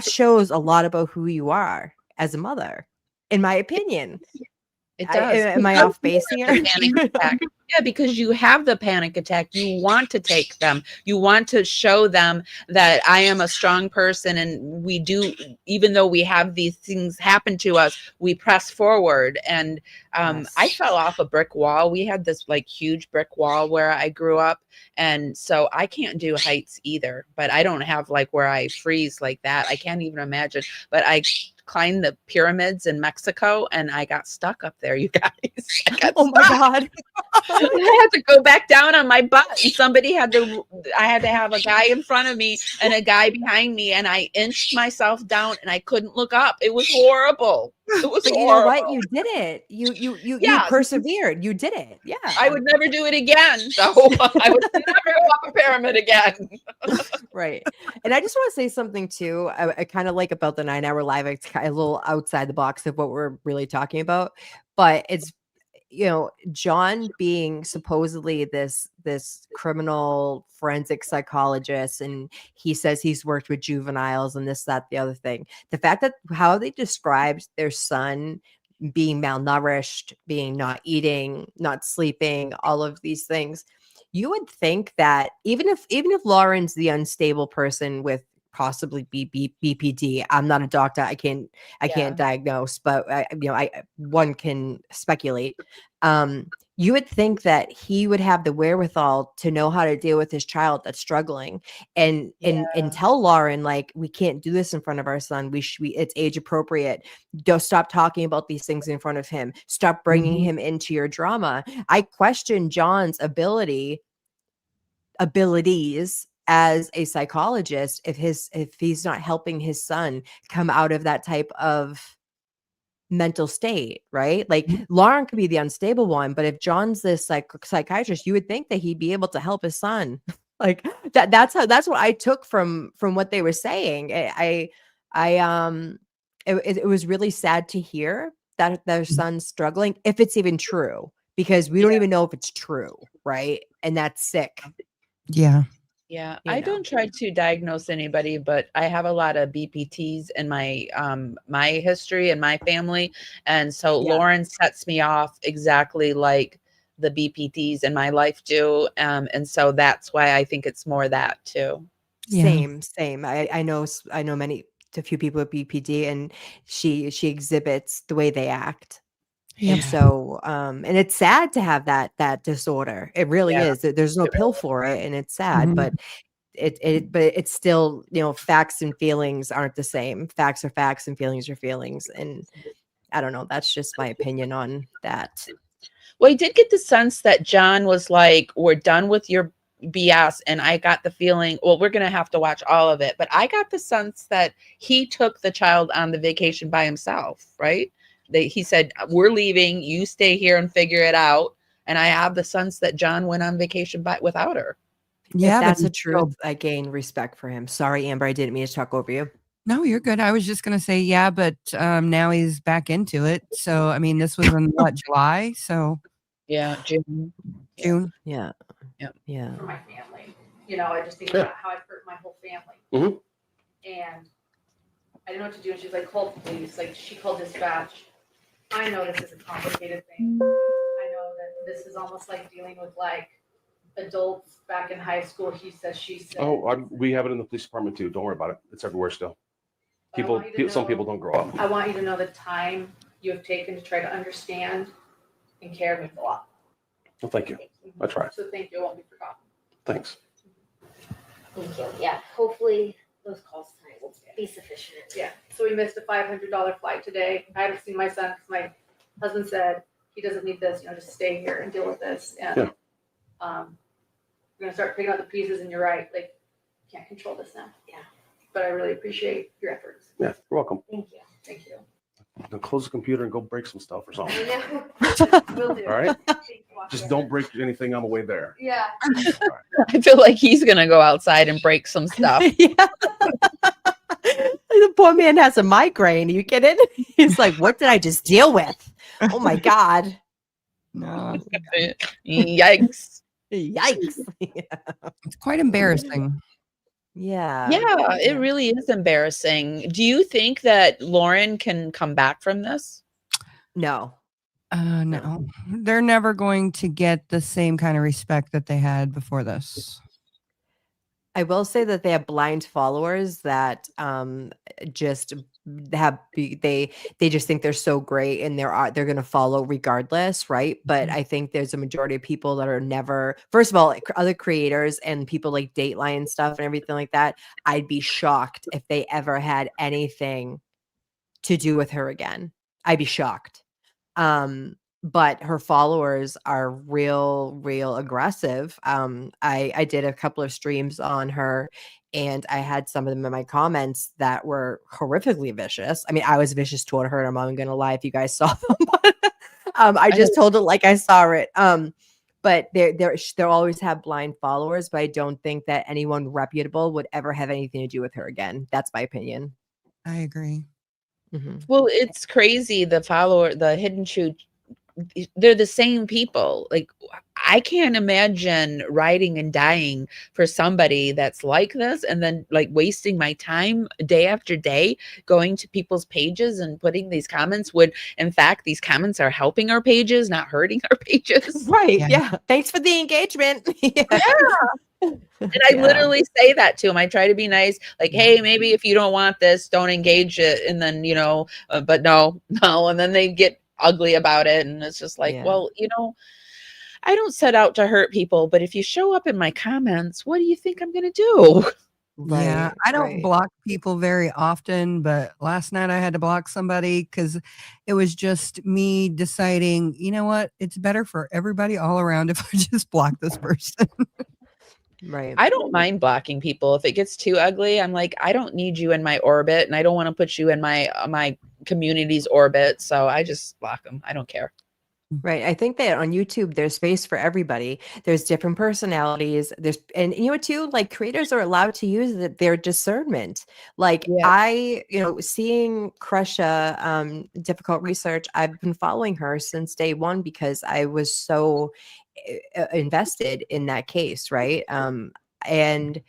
shows a lot about who you are as a mother, in my opinion. It does. Am I off base here? Panic attack. Yeah, because you have the panic attack. You want to take them. You want to show them that I am a strong person, and we do, even though we have these things happen to us, we press forward. And I fell off a brick wall. We had this like huge brick wall where I grew up, and so I can't do heights either. But I don't have like where I freeze like that. I can't even imagine. But I climbed the pyramids in Mexico, and I got stuck up there, you guys. Oh my God. I had to go back down on my butt, and I had to have a guy in front of me and a guy behind me, and I inched myself down, and I couldn't look up. It was horrible. It was But horrible. you know what? You did it. You persevered. You did it. Yeah. I would never do it again. So I would never go up a pyramid again. Right. And I just want to say something too. I kind of like about the 9-hour live. It's kind of a little outside the box of what we're really talking about, but it's, John being supposedly this criminal forensic psychologist, and he says he's worked with juveniles and this, that, the other thing. The fact that how they described their son being malnourished, being not eating, not sleeping, all of these things, you would think that even if Lauren's the unstable person with possibly BPD, I'm not a doctor, I can't diagnose, but one can speculate. You would think that he would have the wherewithal to know how to deal with his child that's struggling, and tell Lauren, like, we can't do this in front of our son. It's age appropriate. Don't stop talking about these things in front of him. Stop bringing him into your drama. I question John's abilities as a psychologist if he's not helping his son come out of that type of mental state, right? Like Lauren could be the unstable one, but if John's this psychiatrist, you would think that he'd be able to help his son. Like that's what I took from what they were saying. It was really sad to hear that their son's struggling, if it's even true, because we don't even know if it's true, right? And that's sick. Yeah. Yeah, I don't try to diagnose anybody, but I have a lot of BPTs in my my history and my family, and so Lauren sets me off exactly like the BPTs in my life do, and so that's why I think it's more that too. Same. I know a few people with BPD, and she exhibits the way they act. And so, and it's sad to have that disorder. It really Yeah. is. There's no pill for it, and it's sad, Mhm. but but it's still, facts and feelings aren't the same. Facts are facts and feelings are feelings. And I don't know. That's just my opinion on that. Well, I did get the sense that John was like, we're done with your BS. And I got the feeling, well, we're going to have to watch all of it. But I got the sense that he took the child on the vacation by himself, right? He said, we're leaving. You stay here and figure it out. And I have the sense that John went on vacation without her. Yeah, If but that's the he's still- truth, I gain respect for him. Sorry, Amber, I didn't mean to talk over you. No, you're good. I was just gonna say, yeah, but now he's back into it. So I mean, this was in what, July? So Yeah, June. June. Yeah. Yeah. Yeah. For my family, I just think Yeah. about how I've hurt my whole family. Mhm. And I didn't know what to do. And she's like, call the police. Like, she called dispatch. I know this is a complicated thing. I know that this is almost like dealing with like adults back in high school. He says, she said. We have it in the police department too. Don't worry about it. It's everywhere still. But I want you to Some know- people don't grow up. I want you to know the time you have taken to try to understand and care means a lot. Well, thank you. I try. So thank you. It won't be forgotten. Thanks. Thank you. Yeah, hopefully those calls tonight will be sufficient. Yeah. So we missed a $500 flight today. I haven't seen my son because my husband said he doesn't need this. Just stay here and deal with this. And Yeah. we're gonna start picking up the pieces. And you're right. Like, can't control this now. Yeah. But I really appreciate your efforts. Yeah, you're welcome. Thank you. Thank you. Now close the computer and go break some stuff or something. I know. Will do. All right? Thank you. Just don't break anything on the way there. Yeah. I feel like he's going to go outside and break some stuff. Yeah. The poor man has a migraine. Are you kidding? He's like, what did I just deal with? Oh my God. No, Yikes. Yikes. it's quite embarrassing. Yeah. Yeah, it really is embarrassing. Do you think that Lauren can come back from this? No. No, they're never going to get the same kind of respect that they had before this. I will say that they have blind followers that just they just think they're so great and they're going to follow regardless, right? But I think there's a majority of people that are never, first of all, like other creators and people like Dateline and stuff and everything like that. I'd be shocked if they ever had anything to do with her again. I'd be shocked. But her followers are real aggressive. I did a couple of streams on her and I had some of them in my comments that were horrifically vicious. I mean, I was vicious toward her and I'm not even gonna lie if you guys saw them. But, I just told it like I saw it. But they'll always have blind followers, but I don't think that anyone reputable would ever have anything to do with her again. That's my opinion. I agree. Mm-hmm. Well, it's crazy. The hidden truth, they're the same people. Like, I can't imagine riding and dying for somebody that's like this and then like wasting my time day after day going to people's pages and putting these comments when in fact these comments are helping our pages, not hurting our pages. Right. Yeah. Yeah. Thanks for the engagement. Yeah. And I literally say that to him. I try to be nice, like, hey, maybe if you don't want this, don't engage it. And then, but no. And then they get ugly about it. And it's just like, well, I don't set out to hurt people, but if you show up in my comments, what do you think I'm going to do? Yeah, I don't block people very often, but last night I had to block somebody because it was just me deciding, you know what, it's better for everybody all around if I just block this person. Right. I don't mind blocking people. If it gets too ugly, I'm like, I don't need you in my orbit and I don't want to put you in my community's orbit. So I just block them. I don't care. Right. I think that on YouTube, there's space for everybody. There's different personalities. And you know what, too, like creators are allowed to use their discernment. Like seeing Crusha, Difficult Research, I've been following her since day one because I was so invested in that case. Right. And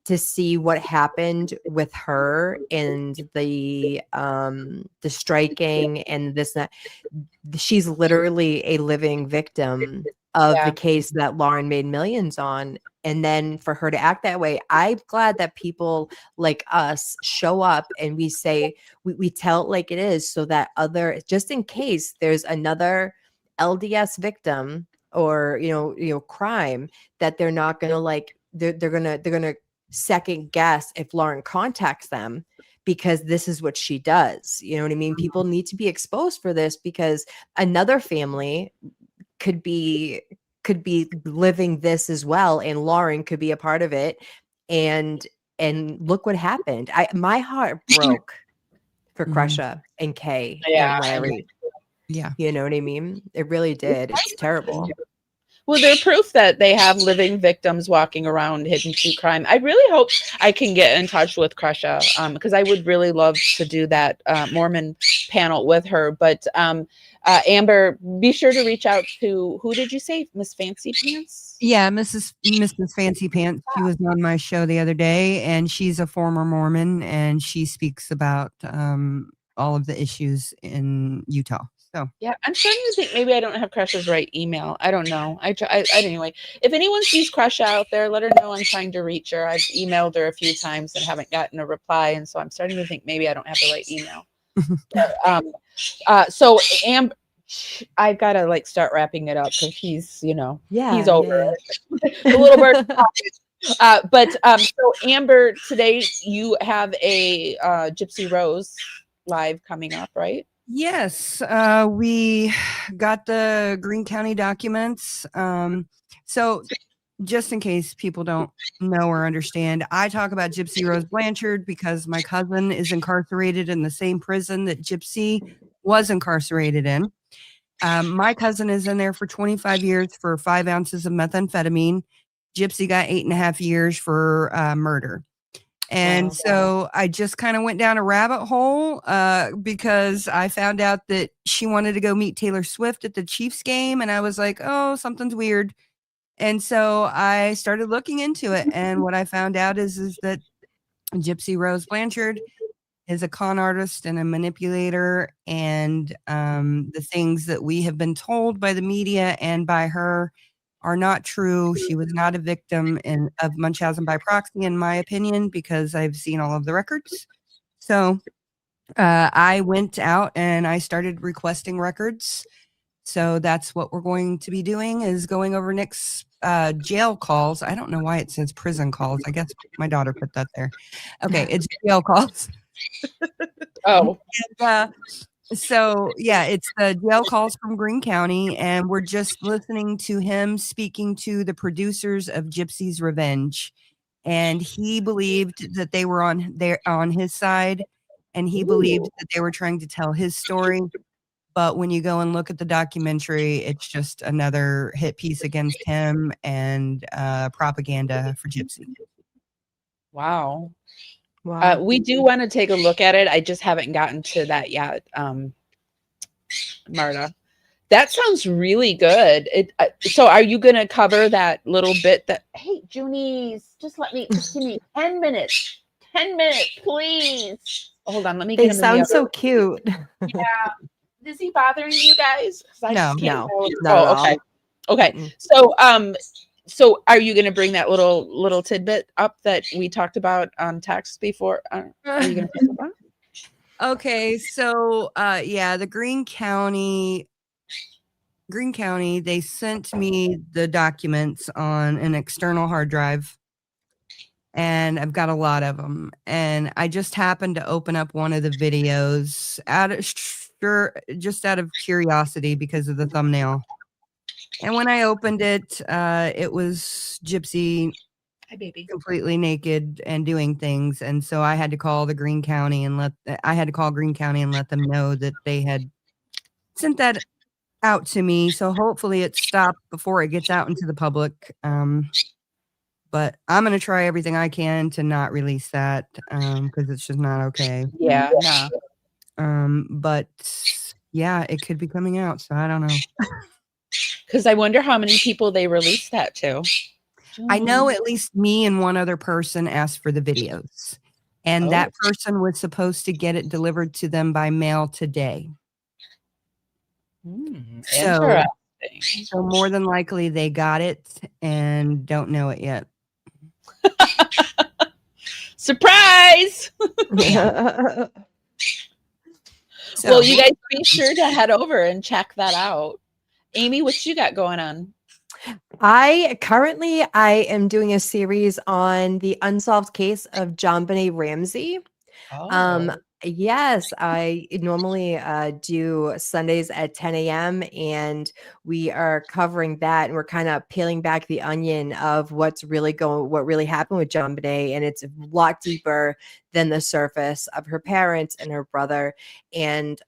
to see what happened with her and the striking and this and that, she's literally a living victim of the case that Lauren made millions on. And then for her to act that way, I'm glad that people like us show up and we say, we tell it like it is, so that just in case there's another LDS victim or, crime, that they're not going to like, they're going to second guess if Lauren contacts them, because this is what she does. You know what I mean? People need to be exposed for this, because another family could be living this as well, and Lauren could be a part of it. And look what happened. My heart broke for Crusha and Kay and Larry. Yeah. You know what I mean? It really did. It's terrible. Well, they're proof that they have living victims walking around hidden true crime. I really hope I can get in touch with Crusha, because I would really love to do that Mormon panel with her. But Amber, be sure to reach out to, who did you say? Miss Fancy Pants? Yeah, Mrs. Fancy Pants. She was on my show the other day, and she's a former Mormon, and she speaks about all of the issues in Utah. So yeah, I'm starting to think maybe I don't have Crusha's right email. I don't know. Anyway, if anyone sees Crusha out there, let her know I'm trying to reach her. I've emailed her a few times and haven't gotten a reply, and so I'm starting to think maybe I don't have the right email. But, so Amber, I gotta like start wrapping it up, because he's he's over. The little bird. So Amber, today you have a Gypsy Rose live coming up, right? yes, we got the Greene County documents. So just in case people don't know or understand, I talk about Gypsy Rose Blanchard because my cousin is incarcerated in the same prison that Gypsy was incarcerated in. My cousin is in there for 25 years for 5 ounces of methamphetamine. Gypsy got 8.5 years for murder. And so I just kind of went down a rabbit hole because I found out that she wanted to go meet Taylor Swift at the Chiefs game. And I was like, oh, something's weird. And so I started looking into it. And what I found out is that Gypsy Rose Blanchard is a con artist and a manipulator. And the things that we have been told by the media and by her are not true. She was not a victim of Munchausen by proxy, in my opinion, because I've seen all of the records. So I went out and I started requesting records. So that's what we're going to be doing, is going over Nick's jail calls. I don't know why it says prison calls. I guess my daughter put that there. Okay, it's jail calls. Oh. And, so yeah, it's the jail calls from Greene County, and we're just listening to him speaking to the producers of Gypsy's Revenge, and he believed that they were on his side, and he believed that they were trying to tell his story. But when you go and look at the documentary, it's just another hit piece against him and propaganda for Gypsy. Wow. Wow. We do want to take a look at it. I just haven't gotten to that yet. Marta, that sounds really good. So are you going to cover that little bit that, hey, Junies, just give me 10 minutes. 10 minutes, please. Hold on, let me get They him sound so cute. Yeah. Is he bothering you guys? No, okay. Okay. So are you going to bring that little tidbit up that we talked about on text before? Are you going to talk about? Okay, so yeah, the Greene County, they sent me the documents on an external hard drive, and I've got a lot of them. And I just happened to open up one of the videos just out of curiosity because of the thumbnail. And when I opened it, it was Gypsy, hi, baby, completely naked and doing things. And so I had to call the Greene County and let them know that they had sent that out to me. So hopefully it stopped before it gets out into the public. But I'm going to try everything I can to not release that because it's just not okay. Yeah, no. But yeah, it could be coming out. So I don't know. Because I wonder how many people they released that to. I know at least me and one other person asked for the videos, and that person was supposed to get it delivered to them by mail today. So more than likely they got it and don't know it yet. Surprise! So, Well, you guys be sure to head over and check that out. Amy, what you got going on? I am doing a series on the unsolved case of JonBenet Ramsey. Yes, I normally do Sundays at 10 a.m. and we are covering that, and we're kind of peeling back the onion of what really happened with JonBenet, and it's a lot deeper than the surface of her parents and her brother. And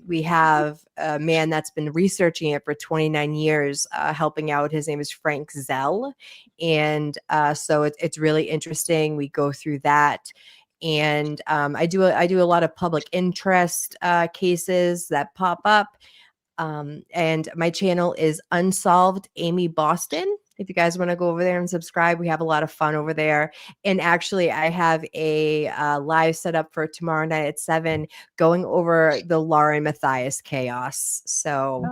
we have a man that's been researching it for 29 years, helping out. His name is Frank Zell, and so it's really interesting. We go through that. And I do a lot of public interest cases that pop up. And my channel is Unsolved Amy Boston. If you guys want to go over there and subscribe, we have a lot of fun over there. And actually, I have a live set up for tomorrow night at 7, going over the Lauren Matthias chaos. So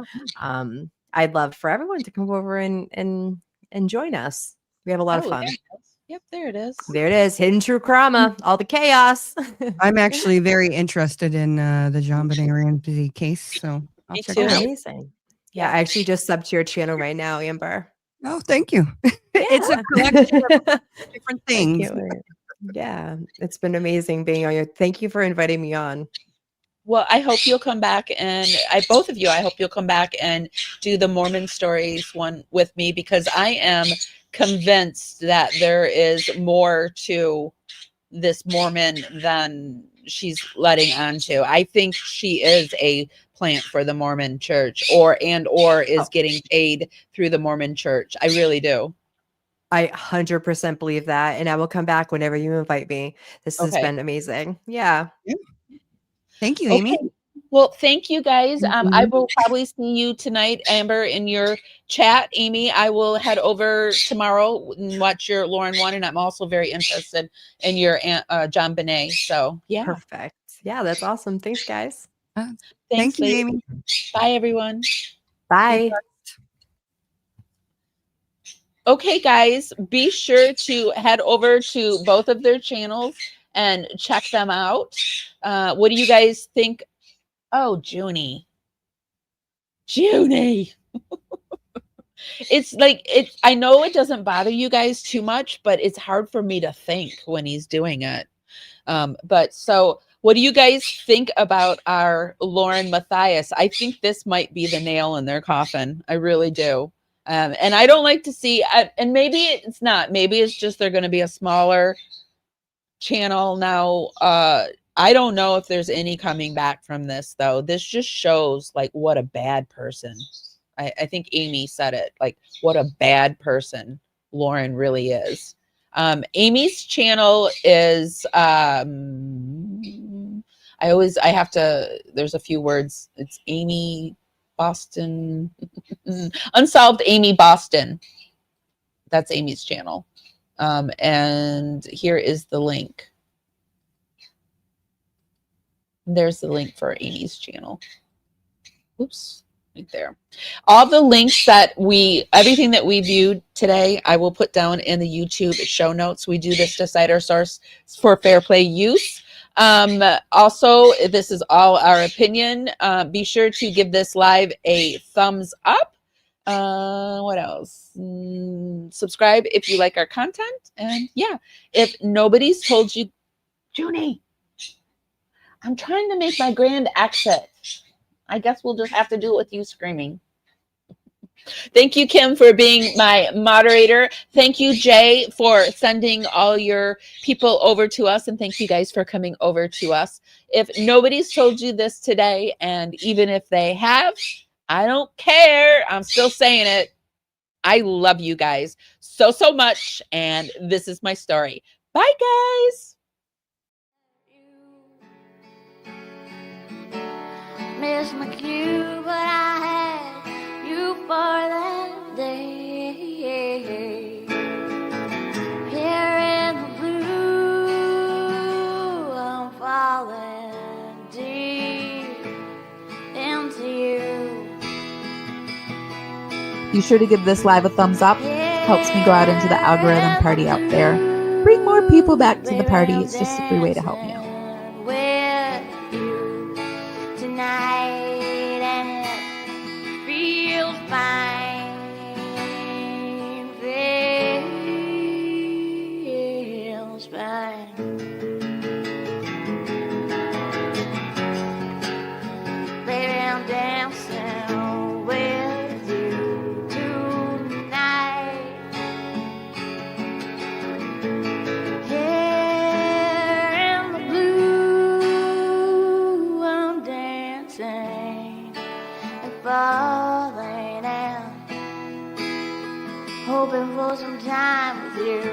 I'd love for everyone to come over and join us. We have a lot of fun. Yep, there it is. There it is. Hidden true crime, all the chaos. I'm actually very interested in the JonBenet Ramsey case, so I'll check it out. Amazing. Yeah, I actually just subbed to your channel right now, Amber. Oh, thank you. It's a collection of different things. Yeah, it's been amazing being on here. Thank you for inviting me on. Well, I hope you'll come back, and both of you, I hope you'll come back and do the Mormon stories one with me, because I am convinced that there is more to this Mormon than she's letting on to. I think she is a plant for the Mormon church, or is getting paid through the Mormon church. I really do. I 100% believe that, and I will come back whenever you invite me. This has been amazing. Yeah. Thank you, Amy. Okay. Well, thank you guys. I will probably see you tonight, Amber, in your chat. Amy, I will head over tomorrow and watch your Lauren one, and I'm also very interested in your JonBenet. So yeah. Perfect. Yeah, that's awesome. Thanks, guys. Thank you, Amy. Bye, everyone. Bye. Okay, guys, be sure to head over to both of their channels and check them out. What do you guys think? Oh, Junie. It's like, I know it doesn't bother you guys too much, but it's hard for me to think when he's doing it. But so what do you guys think about our Lauren Matthias? I think this might be the nail in their coffin. I really do. And I don't like to see, and maybe it's not, maybe it's just they're going to be a smaller channel now. I don't know if there's any coming back from this, though. This just shows like what a bad person. I think Amy said it, like what a bad person Lauren really is. Amy's channel is, I have to, there's a few words. It's Amy Boston, Unsolved Amy Boston. That's Amy's channel. And here is the link. There's the link for Amy's channel. Oops, right there. All the links that everything that we viewed today, I will put down in the YouTube show notes. We do this to cite our source for fair play use. Also, this is all our opinion. Be sure to give this live a thumbs up. What else? Subscribe if you like our content. And yeah, if nobody's told you, Junie, I'm trying to make my grand exit. I guess we'll just have to do it with you screaming. Thank you, Kim, for being my moderator. Thank you, Jay, for sending all your people over to us. And thank you guys for coming over to us. If nobody's told you this today, and even if they have, I don't care. I'm still saying it. I love you guys so, so much. And this is my story. Bye, guys. Miss my cue, but I had you for that day. Here in the blue, I'm falling deep into you. Be sure to give this live a thumbs up. Helps me go out into the algorithm party out there. bring more people back to the party. It's just a free way to help me out. With you tonight, and it feels fine. Feels fine. Baby, I'm dancing with you tonight. Here in the blue, I'm dancing and falling out, hoping for some time with you.